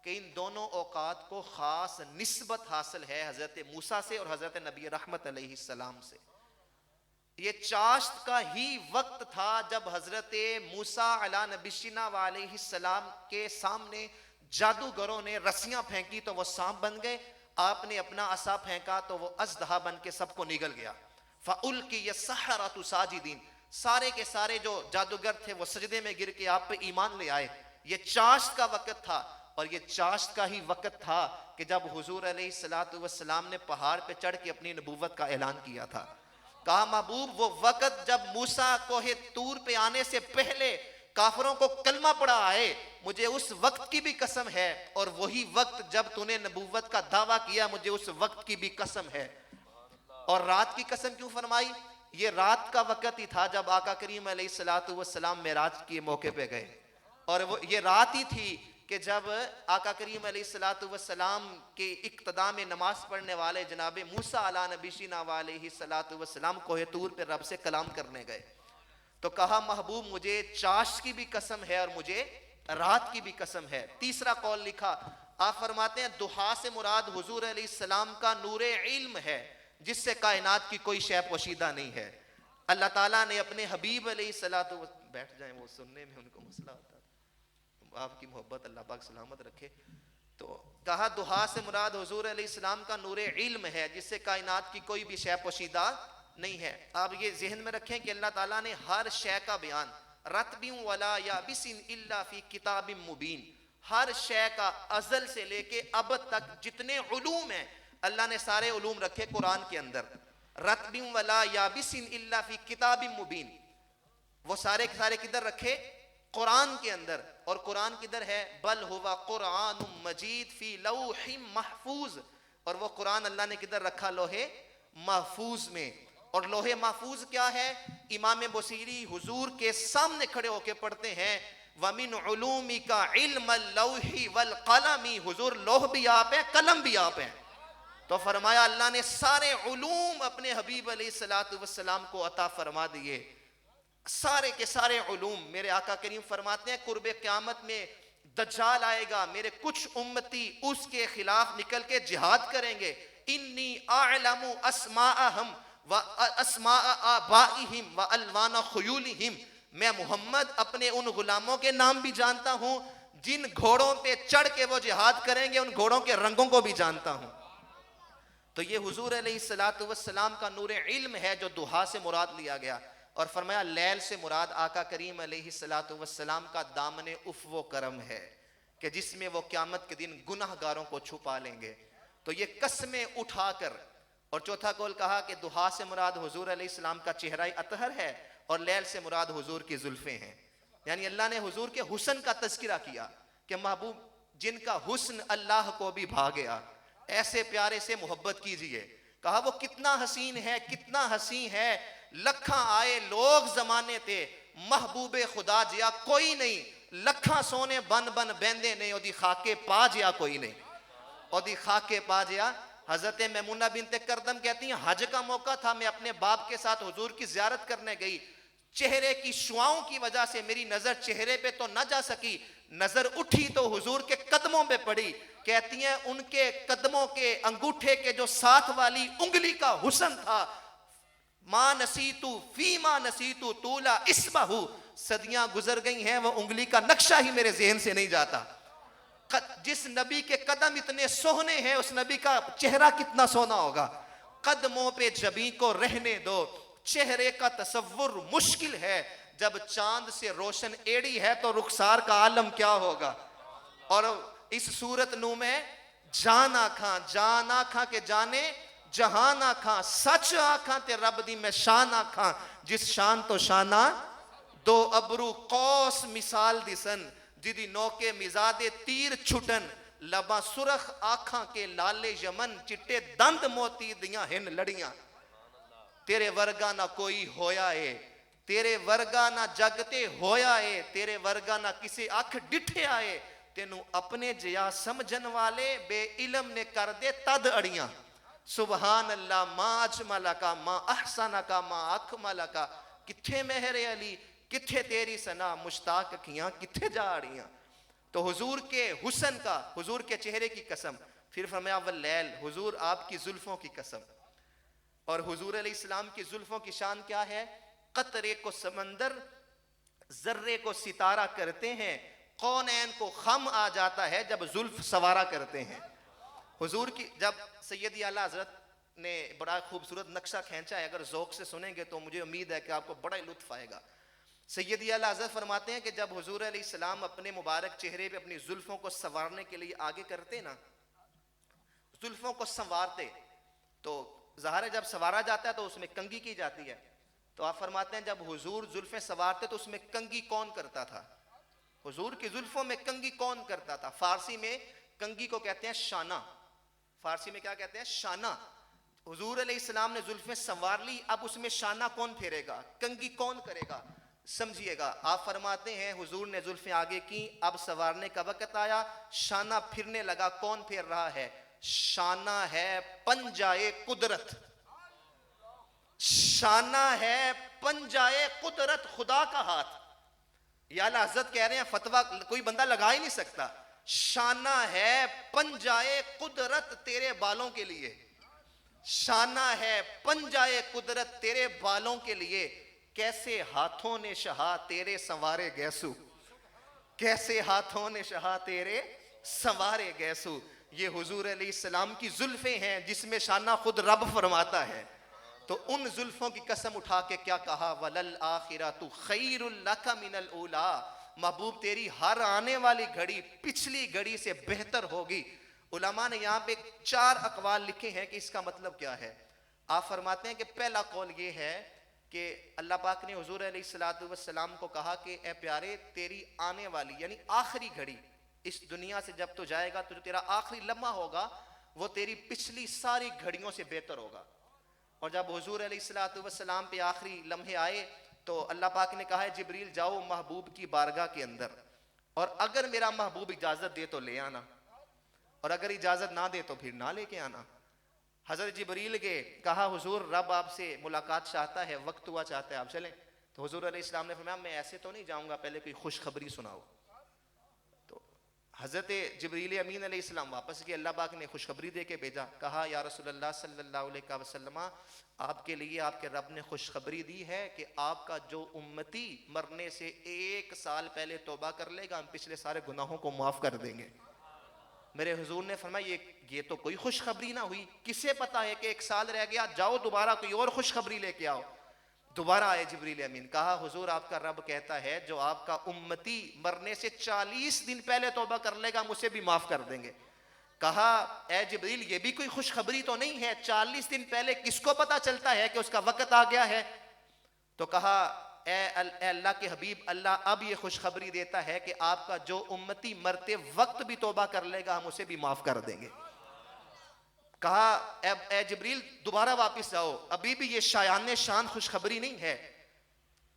کہ ان دونوں اوقات کو خاص نسبت حاصل ہے حضرت موسیٰ سے اور حضرت نبی رحمت علیہ السلام سے۔ یہ چاشت کا ہی وقت تھا جب حضرت موسیٰ علیہ نبینا علیہ السلام کے سامنے جادوگروں نے رسیاں پھینکی تو وہ سانپ بن گئے، آپ نے اپنا عصا پھینکا تو وہ اژدہا بن کے سب کو نگل گیا۔ فَأُلْقِيَ السَّحَرَةُ سَاجِدِينَ، سارے کے سارے جو جادوگر تھے وہ سجدے میں گر کے آپ پہ ایمان لے آئے۔ یہ چاشت کا وقت تھا اور یہ چاشت کا ہی وقت تھا کہ جب حضور علیہ السلام نے پہاڑ پہ چڑھ کے اپنی نبوت کا اعلان کیا تھا۔ کہا محبوب وہ وقت جب موسیٰ کوہ طور پہ آنے سے پہلے کافروں کو کلمہ پڑا آئے، مجھے اس وقت کی بھی قسم ہے، اور وہی وقت جب تو نے نبوت کا دعویٰ کیا، مجھے اس وقت کی بھی قسم ہے۔ اور رات کی قسم کیوں فرمائی؟ یہ رات کا وقت ہی تھا جب آقا کریم علیہ السلام معراج کے موقع پہ گئے، اور وہ یہ رات ہی تھی کہ جب آقا کریم علیہ السلام کے اقتداء میں نماز پڑھنے والے جناب موسیٰ علیہ نبینا علیہ السلام کوہ طور پہ رب سے کلام کرنے گئے، تو کہا محبوب مجھے چاشت کی بھی قسم ہے اور مجھے رات کی بھی قسم ہے۔ تیسرا قول لکھا، آپ فرماتے ہیں ضحیٰ سے مراد حضور علیہ السلام کا نور علم ہے، جس سے کائنات کی کوئی شے پوشیدہ نہیں ہے۔ اللہ تعالیٰ نے اپنے حبیب علیہ السلام، بیٹھ جائیں، وہ سننے میں ان کو مسئلہ ہوتا ہے، آپ کی محبت اللہ پاک سلامت رکھے۔ تو کہا ضحیٰ سے مراد حضور علیہ السلام کا نور علم ہے، جس سے کائنات کی کوئی بھی شے پوشیدہ نہیں ہے۔ آپ یہ ذہن میں رکھیں کہ اللہ تعالیٰ نے ہر شے کا بیان رتب ولا یابس الا فی کتاب مبین، ہر شے کا ازل سے لے کے اب تک جتنے علوم ہیں اللہ نے سارے علوم رکھے قرآن کے اندر، رتب ولا یابس الا فی کتاب مبین، وہ سارے کے سارے کدھر رکھے؟ قرآن کے اندر۔ اور قرآن کدھر ہے؟ بل ہوا قرآن مجید فی لوح محفوظ، اور وہ قرآن اللہ نے کدھر رکھا؟ لوح محفوظ میں۔ اور لوح محفوظ کیا ہے؟ امام بصیری حضور کے سامنے کھڑے ہو کے پڑھتے ہیں وَمِنْ عُلُومِكَ عِلْمَ اللَّوْحِ وَالْقَلَمِ، حضور لوح بھی آپ ہیں، قلم بھی آپ ہیں۔ تو فرمایا اللہ نے سارے علوم اپنے حبیب علیہ السلام کو عطا فرما دیے، سارے کے سارے علوم۔ میرے آقا کریم فرماتے ہیں قرب قیامت میں دجال آئے گا، میرے کچھ امتی اس کے خلاف نکل کے جہاد کریں گے، انی اعلم اسماءہم واسماء آبائہم والوان خیولہم، میں محمد اپنے ان غلاموں کے نام بھی جانتا ہوں جن گھوڑوں پہ چڑھ کے وہ جہاد کریں گے، ان گھوڑوں کے رنگوں کو بھی جانتا ہوں۔ تو یہ حضور علیہ السلام کا نور علم ہے جو ضحیٰ سے مراد لیا گیا۔ اور فرمایا لیل سے مراد آقا کریم علیہ السلام کا دامن عفو و کرم ہے کہ جس میں وہ قیامت کے دن گناہ گاروں کو چھپا لیں گے۔ تو یہ قسمیں اٹھا کر، اور چوتھا قول کہا کہ ضحیٰ سے مراد حضور علیہ السلام کا چہرہ اطہر ہے، اور لیل سے مراد حضور کی زلفیں ہیں۔ یعنی اللہ نے حضور کے حسن کا تذکرہ کیا کہ محبوب جن کا حسن اللہ کو بھی بھا گیا، ایسے پیارے سے محبت کیجئے۔ کہا وہ کتنا حسین ہے، کتنا حسین ہے، لکھاں آئے لوگ زمانے تے محبوب خدا جیا کوئی نہیں، لکھاں سونے بن بن بیندے نہیں، او دی خاکے پا جیا کوئی نہیں، او دی خاکے پا جیا۔ حضرت میمونہ بنت کردم کہتی ہیں حج کا موقع تھا، میں اپنے باپ کے ساتھ حضور کی زیارت کرنے گئی، چہرے کی شعاؤں کی وجہ سے میری نظر چہرے پہ تو نہ جا سکی، نظر اٹھی تو حضور کے قدموں پہ پڑی۔ کہتی ہیں ان کے قدموں کے انگوٹھے کے جو ساتھ والی انگلی کا حسن تھا، ما نسیتو فی ما نسیتو طولا اسبہو، صدیاں گزر گئی ہیں وہ انگلی کا نقشہ ہی میرے ذہن سے نہیں جاتا۔ جس نبی کے قدم اتنے سوہنے ہیں اس نبی کا چہرہ کتنا سونا ہوگا۔ قدموں پہ جبیں کو رہنے دو، چہرے کا تصور مشکل ہے، جب چاند سے روشن ایڑی ہے تو رخسار کا عالم کیا ہوگا۔ اور اس صورت نو میں جان آکھاں کے جانے جہان آکھاں، سچ آکھاں تے رب دی میں شان آکھاں، جس شان تو شانہ دو ابرو قوس مثال دسن، جدی نوکے مزادے تیر چھٹن، لباں سرخ آکھاں کے لالے یمن، چٹے دند موتی دیاں ہن لڑیاں۔ تیرے ورگا نہ کوئی ہویا ہے، تیرے ورگا نہ جگتے ہویا ہے، تیرے ورگا نہ کسی اکھ ڈٹھے آئے، تینوں اپنے جیا سمجھن والے بے علم نے کر دے تد اڑیاں۔ سبحان اللہ ما اجملکا ما احسنکا ما اکملکا، کتھے مہر علی کتھے تیری ثنا، مشتاق کیاں کتھے جا اڑیاں۔ تو حضور کے حسن کا، حضور کے چہرے کی قسم۔ پھر فرمایا واللیل، حضور آپ کی زلفوں کی قسم۔ اور حضور علیہ السلام کی زلفوں کی شان کیا ہے؟ قطرے کو سمندر، ذرے کو ستارہ کرتے ہیں، کونین کو خم آ جاتا ہے جب زلف سوارا کرتے ہیں۔ حضور کی جب سیدی اعلیٰ حضرت نے بڑا خوبصورت نقشہ کھینچا ہے، اگر ذوق سے سنیں گے تو مجھے امید ہے کہ آپ کو بڑا ہی لطف آئے گا۔ سیدی اعلیٰ حضرت فرماتے ہیں کہ جب حضور علیہ السلام اپنے مبارک چہرے پہ اپنی زلفوں کو سنوارنے کے لیے آگے کرتے نا، زلفوں کو سنوارتے، تو ظاہر ہے جب سنوارا جاتا ہے تو اس میں کنگھی کی جاتی ہے، تو آپ فرماتے ہیں جب حضور زلفیں سنوارتے تو اس میں کنگھی کون کرتا تھا؟ حضور کی زلفوں میں کنگھی کون کرتا تھا؟ فارسی میں کنگھی کو کہتے ہیں شانہ. فارسی میں کیا کہتے ہیں؟ شانہ. حضور علیہ السلام نے زلفیں سنوار لی, اب اس میں شانہ کون پھیرے گا, کنگھی کون کرے گا؟ سمجھیے گا, آپ فرماتے ہیں حضور نے زلفیں آگے کی, اب سنوارنے کا وقت آیا, شانہ پھرنے لگا. کون پھیر رہا ہے؟ شانہ ہے پنجائے قدرت. شانہ ہے پنجائے قدرت, خدا کا ہاتھ. یا اللہ حضرت کہہ رہے ہیں فتویٰ کوئی بندہ لگا ہی نہیں سکتا. شانہ ہے پنجائے قدرت تیرے بالوں کے لیے. شانہ ہے پنجائے قدرت تیرے بالوں کے لیے. کیسے ہاتھوں نے شہا تیرے سنوارے گیسو, کیسے ہاتھوں نے شہا تیرے سنوارے گیسو. یہ حضور علیہ السلام کی زلفیں ہیں جس میں شانہ خود رب فرماتا ہے. تو ان زلفوں کی قسم اٹھا کے کیا کہا؟ وَلَلْآخِرَةُ خَيْرٌ لَكَ مِنَ الْأُولَىٰ. محبوب تیری ہر آنے والی گھڑی پچھلی گھڑی سے بہتر ہوگی. علماء نے یہاں پہ 4 اقوال لکھے ہیں کہ اس کا مطلب کیا ہے. آپ فرماتے ہیں کہ پہلا قول یہ ہے کہ اللہ پاک نے حضور علیہ السلام کو کہا کہ اے پیارے تیری آنے والی یعنی آخری گھڑی, اس دنیا سے جب تو جائے گا تو جو تیرا آخری لمحہ ہوگا وہ تیری پچھلی ساری گھڑیوں سے بہتر ہوگا. اور جب حضور علیہ السلام پہ آخری لمحے آئے تو اللہ پاک نے کہا ہے جبریل جاؤ محبوب کی بارگاہ کے اندر, اور اگر میرا محبوب اجازت دے تو لے آنا, اور اگر اجازت نہ دے تو پھر نہ لے کے آنا. حضرت جبریل کے کہا حضور رب آپ سے ملاقات چاہتا ہے, وقت ہوا چاہتا ہے, آپ چلیں. تو حضور علیہ السلام نے فرمایا میں ایسے تو نہیں جاؤں گا, پہلے کوئی خوشخبری سناؤ. تو حضرت جبریل امین علیہ السلام واپس گئے, اللہ پاک نے خوشخبری دے کے بھیجا. کہا یا رسول اللہ صلی اللہ علیہ وسلم آپ کے لیے آپ کے رب نے خوشخبری دی ہے کہ آپ کا جو امتی مرنے سے 1 سال پہلے توبہ کر لے گا ہم پچھلے سارے گناہوں کو معاف کر دیں گے. میرے حضور نے فرمایا یہ تو کوئی خوشخبری نہ ہوئی, کسے پتا ہے کہ 1 سال رہ گیا, جاؤ دوبارہ کوئی اور خوشخبری لے کے آؤ. دوبارہ آئے جبریل امین, کہا حضور آپ کا رب کہتا ہے جو آپ کا امتی مرنے سے 40 دن پہلے توبہ کر لے گا ہم اسے بھی معاف کر دیں گے. کہا اے جبریل یہ بھی کوئی خوشخبری تو نہیں ہے, 40 دن پہلے کس کو پتا چلتا ہے کہ اس کا وقت آ گیا ہے؟ تو کہا اے اللہ کے حبیب اللہ اب یہ خوشخبری دیتا ہے کہ آپ کا جو امتی مرتے وقت بھی توبہ کر لے گا ہم اسے بھی معاف کر دیں گے. کہا اے جبریل دوبارہ واپس آؤ, ابھی بھی یہ شایان شان خوشخبری نہیں ہے.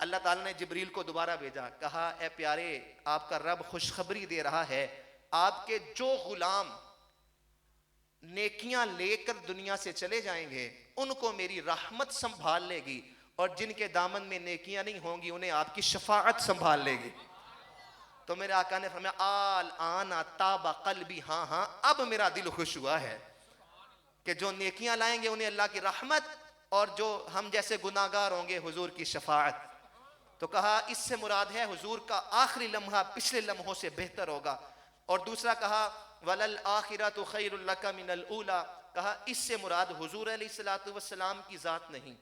اللہ تعالیٰ نے جبریل کو دوبارہ بھیجا, کہا اے پیارے آپ کا رب خوشخبری دے رہا ہے آپ کے جو غلام نیکیاں لے کر دنیا سے چلے جائیں گے ان کو میری رحمت سنبھال لے گی, اور جن کے دامن میں نیکیاں نہیں ہوں گی انہیں آپ کی شفاعت سنبھال لے گی. تو میرے آقا نے فرمایا آل تاب قلبی, ہاں ہاں اب میرا دل خوش ہوا ہے کہ جو نیکیاں لائیں گے انہیں اللہ کی رحمت, اور جو ہم جیسے گناہگار ہوں گے حضور کی شفاعت. تو کہا اس سے مراد ہے حضور کا آخری لمحہ پچھلے لمحوں سے بہتر ہوگا. اور دوسرا کہا وَلَلْآخِرَةُ خَيْرٌ لَكَ مِنَ الْأُولَىٰ, کہا اس سے مراد حضور علیہ السلام کی ذات نہیں.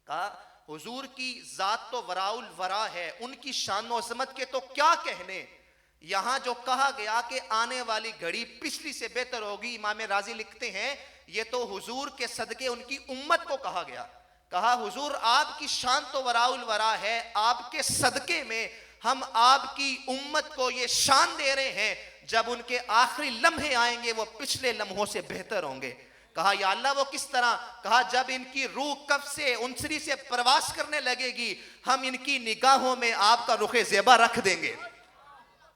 کہا حضور کی ذات تو وراء الورا ہے, ان کی شان و عظمت کے تو کیا کہنے. یہاں جو کہا گیا کہ آنے والی گھڑی پچھلی سے بہتر ہوگی, امام راضی لکھتے ہیں یہ تو حضور کے صدقے ان کی امت کو کہا گیا. کہا حضور آپ کی شان تو وراء الورا ہے, آپ کے صدقے میں ہم آپ کی امت کو یہ شان دے رہے ہیں جب ان کے آخری لمحے آئیں گے وہ پچھلے لمحوں سے بہتر ہوں گے. کہا یا اللہ وہ کس طرح؟ کہا جب ان کی روح کف سے انسری سے پرواز کرنے لگے گی ہم ان کی نگاہوں میں آپ کا رخ زیبا رکھ دیں گے.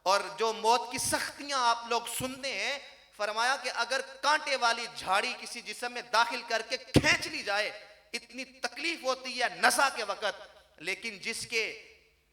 اور جو موت کی سختیاں آپ لوگ سنتے ہیں, فرمایا کہ اگر کانٹے والی جھاڑی کسی جسم میں داخل کر کے کھینچ لی جائے اتنی تکلیف ہوتی ہے نزا کے وقت, لیکن جس کے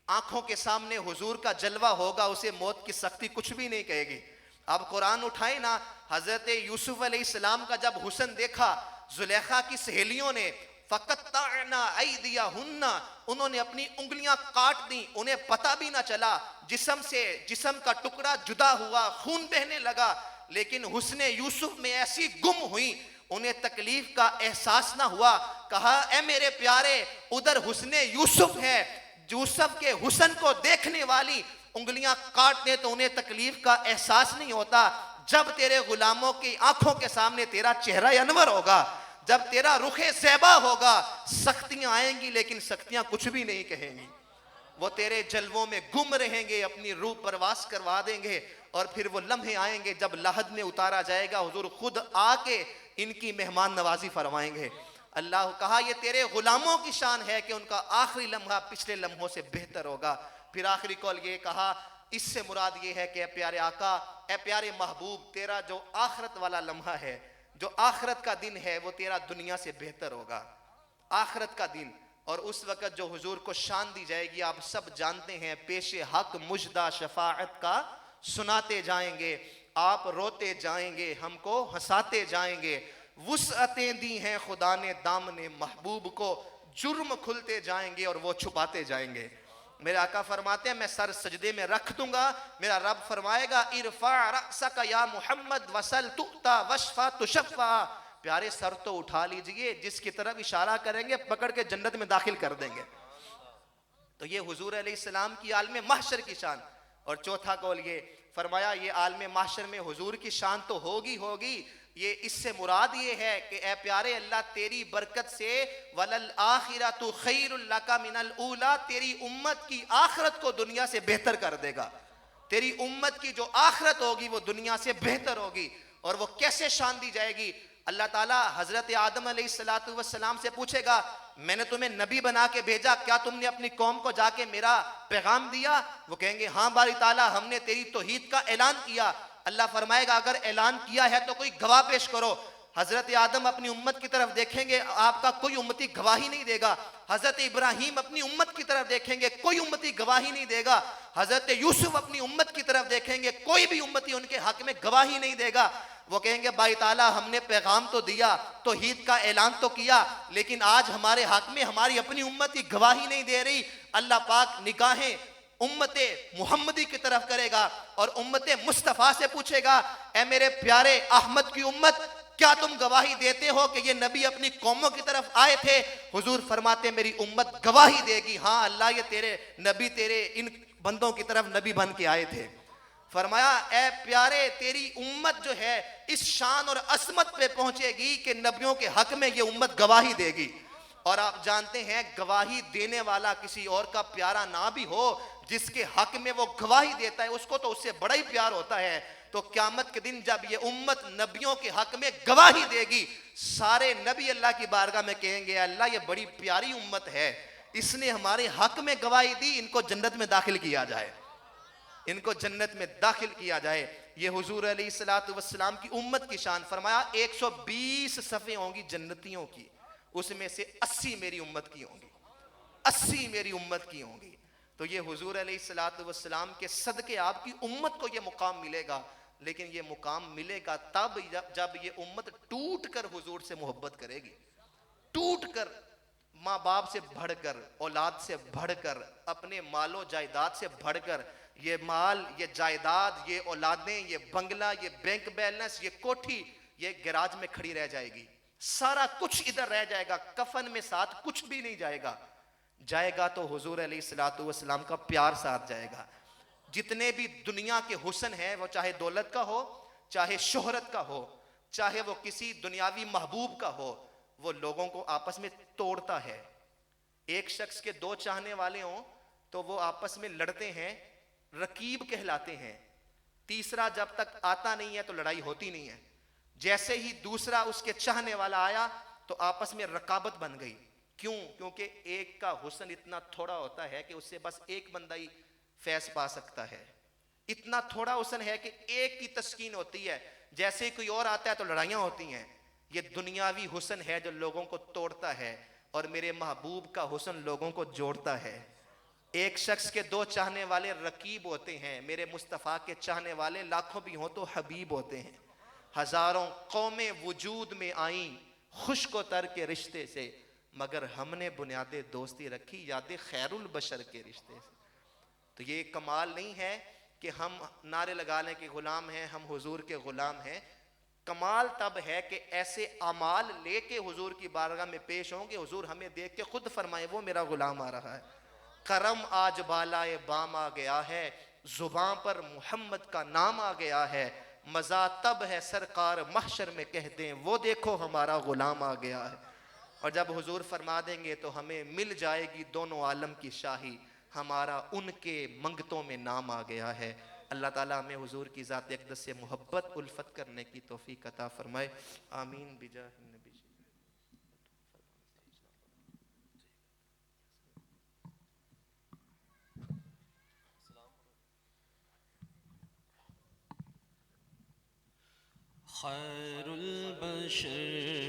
آنکھوں کے سامنے حضور کا جلوہ ہوگا اسے موت کی سختی کچھ بھی نہیں کہے گی. اب قرآن اٹھائیں نا, حضرت یوسف علیہ السلام کا جب حسن دیکھا زلیخا کی سہیلیوں نے فَقَطَّعْنَا أَيْدِيَهُنَّ, انہوں نے اپنی انگلیاں کاٹ دیں, انہیں پتہ بھی نہ چلا, جسم سے جسم کا ٹکڑا جدا ہوا, خون بہنے لگا, لیکن حسن یوسف میں ایسی گم ہوئی انہیں تکلیف کا احساس نہ ہوا. کہا اے میرے پیارے ادھر حسن یوسف ہے, یوسف کے حسن کو دیکھنے والی انگلیاں کاٹ دے تو انہیں تکلیف کا احساس نہیں ہوتا. جب تیرے غلاموں کی آنکھوں کے سامنے تیرا چہرہ انور ہوگا, جب تیرا رخ زیبا ہوگا سختیاں آئیں گی لیکن سختیاں کچھ بھی نہیں کہیں گی. وہ تیرے جلووں میں گم رہیں گے, اپنی روح پرواز کروا دیں گے. اور پھر وہ لمحے آئیں گے جب لحد میں اتارا جائے گا, حضور خود آ کے ان کی مہمان نوازی فرمائیں گے. اللہ کہا یہ تیرے غلاموں کی شان ہے کہ ان کا آخری لمحہ پچھلے لمحوں سے بہتر ہوگا. پھر آخری قول یہ کہا, اس سے مراد یہ ہے کہ اے پیارے آقا, اے پیارے محبوب, تیرا جو آخرت والا لمحہ ہے, جو آخرت کا دن ہے, وہ تیرا دنیا سے بہتر ہوگا. آخرت کا دن, اور اس وقت جو حضور کو شان دی جائے گی آپ سب جانتے ہیں, پیش حق مجدہ شفاعت کا سناتے جائیں گے, آپ روتے جائیں گے, ہم کو ہنساتے جائیں گے. وسعتیں دی ہیں خدا نے دامن محبوب کو, جرم کھلتے جائیں گے اور وہ چھپاتے جائیں گے. میرے آقا فرماتے ہیں میں سر سجدے میں رکھ دوں گا, میرا رب فرمائے گا ارفع رأسک یا محمد وسل تؤتا واشفع تشفع. پیارے سر تو اٹھا لیجئے, جس کی طرف اشارہ کریں گے پکڑ کے جنت میں داخل کر دیں گے. تو یہ حضور علیہ السلام کی عالم محشر کی شان. اور چوتھا قول یہ فرمایا, یہ عالم محشر میں حضور کی شان تو ہوگی, یہ اس سے مراد یہ ہے کہ اے پیارے اللہ تیری برکت سے وَلَلْآخِرَةُ خَيْرٌ لَكَ مِنَ الْأُولَى, تیری امت کی آخرت کو دنیا سے بہتر کر دے گا. تیری امت کی جو آخرت ہوگی وہ دنیا سے بہتر ہوگی. اور وہ کیسے شان دی جائے گی؟ اللہ تعالیٰ حضرت آدم علیہ السلام سے پوچھے گا, میں نے تمہیں نبی بنا کے بھیجا, کیا تم نے اپنی قوم کو جا کے میرا پیغام دیا؟ وہ کہیں گے ہاں باری تعالیٰ, ہم نے تیری توحید کا اعلان کیا. اللہ فرمائے گا اگر اعلان کیا ہے تو کوئی گواہ پیش کرو. حضرت آدم اپنی امت کی طرف دیکھیں گے, آپ کا کوئی امتی گواہی نہیں دے گا. حضرت ابراہیم اپنی امت کی طرف دیکھیں گے, کوئی امتی گواہی نہیں دے گا. حضرت یوسف اپنی امت کی طرف دیکھیں گے, کوئی بھی امتی ان کے حق میں گواہی نہیں دے گا. وہ کہیں گے بائی تعالیٰ ہم نے پیغام تو دیا, توحید کا اعلان تو کیا, لیکن آج ہمارے حق میں ہماری اپنی امت ہی گواہی نہیں دے رہی. اللہ پاک نگاہیں امت محمدی کی طرف کرے گا اور امت مصطفیٰ سے پوچھے گا, اے میرے پیارے احمد کی امت, کیا تم گواہی دیتے ہو کہ یہ نبی اپنی قوموں کی طرف آئے تھے؟ حضور فرماتے ہیں میری امت گواہی دے گی, ہاں اللہ یہ تیرے نبی تیرے ان بندوں کی طرف نبی بن کے آئے تھے. فرمایا اے پیارے تیری امت جو ہے اس شان اور عظمت پہ پہنچے گی کہ نبیوں کے حق میں یہ امت گواہی دے گی. اور آپ جانتے ہیں گواہی دینے والا کسی اور کا پیارا نہ بھی ہو, جس کے حق میں وہ گواہی دیتا ہے اس کو تو اس سے بڑا ہی پیار ہوتا ہے. تو قیامت کے دن جب یہ امت نبیوں کے حق میں گواہی دے گی, سارے نبی اللہ کی بارگاہ میں کہیں گے اللہ یہ بڑی پیاری امت ہے, اس نے ہمارے حق میں گواہی دی, ان کو جنت میں داخل کیا جائے, ان کو جنت میں داخل کیا جائے. یہ حضور علیہ السلام کی امت کی شان. فرمایا 120 صفیں ہوں گی جنتیوں کی, اس میں سے 80 میری امت کی ہوں گی, 80 میری امت کی ہوں گی. تو یہ حضور علیہ السلام کے صدقے آپ کی امت کو یہ مقام ملے گا. لیکن یہ مقام ملے گا تب جب یہ امت ٹوٹ کر حضور سے محبت کرے گی, ٹوٹ کر, ماں باپ سے بڑھ کر, اولاد سے بڑھ کر, اپنے مال و جائیداد سے بڑھ کر. یہ مال, یہ جائیداد, یہ اولادیں, یہ بنگلہ, یہ بینک بیلنس, یہ کوٹھی, یہ گراج میں کھڑی رہ جائے گی. سارا کچھ ادھر رہ جائے گا, کفن میں ساتھ کچھ بھی نہیں جائے گا. جائے گا تو حضور علیہ السلام کا پیار ساتھ جائے گا. جتنے بھی دنیا کے حسن ہیں, وہ چاہے دولت کا ہو, چاہے شہرت کا ہو, چاہے وہ کسی دنیاوی محبوب کا ہو, وہ لوگوں کو آپس میں توڑتا ہے. ایک شخص کے دو چاہنے والے ہوں تو وہ آپس میں لڑتے ہیں, رقیب کہلاتے ہیں. تیسرا جب تک آتا نہیں ہے تو لڑائی ہوتی نہیں ہے. جیسے ہی دوسرا اس کے چاہنے والا آیا تو آپس میں رقابت بن گئی. کیوں؟ کیونکہ ایک کا حسن اتنا تھوڑا ہوتا ہے کہ اس سے بس ایک بندہ ہی فیض پا سکتا ہے. اتنا تھوڑا حسن ہے کہ ایک کی تسکین ہوتی ہے, جیسے ہی کوئی اور آتا ہے تو لڑائیاں ہوتی ہیں. یہ دنیاوی حسن ہے جو لوگوں کو توڑتا ہے, اور میرے محبوب کا حسن لوگوں کو جوڑتا ہے. ایک شخص کے دو چاہنے والے رقیب ہوتے ہیں, میرے مصطفیٰ کے چاہنے والے لاکھوں بھی ہوں تو حبیب ہوتے ہیں. ہزاروں قومیں وجود میں آئیں خشک و تر کے رشتے سے, مگر ہم نے بنیاد دوستی رکھی یاد خیر البشر کے رشتے سے. تو یہ کمال نہیں ہے کہ ہم نعرے لگا لیں کہ غلام ہیں, ہم حضور کے غلام ہیں. کمال تب ہے کہ ایسے اعمال لے کے حضور کی بارگاہ میں پیش ہوں کہ حضور ہمیں دیکھ کے خود فرمائے وہ میرا غلام آ رہا ہے. کرم آج بالائے بام آ گیا ہے, زباں پر محمد کا نام آ گیا ہے, مزہ تب ہے سرکار محشر میں کہہ دیں وہ دیکھو ہمارا غلام آ گیا ہے. اور جب حضور فرما دیں گے تو ہمیں مل جائے گی دونوں عالم کی شاہی, ہمارا ان کے منگتوں میں نام آ گیا ہے. اللہ تعالیٰ ہمیں حضور کی ذات اقدس سے محبت الفت کرنے کی توفیق عطا فرمائے. آمین بجاہ النبی. خیر البشر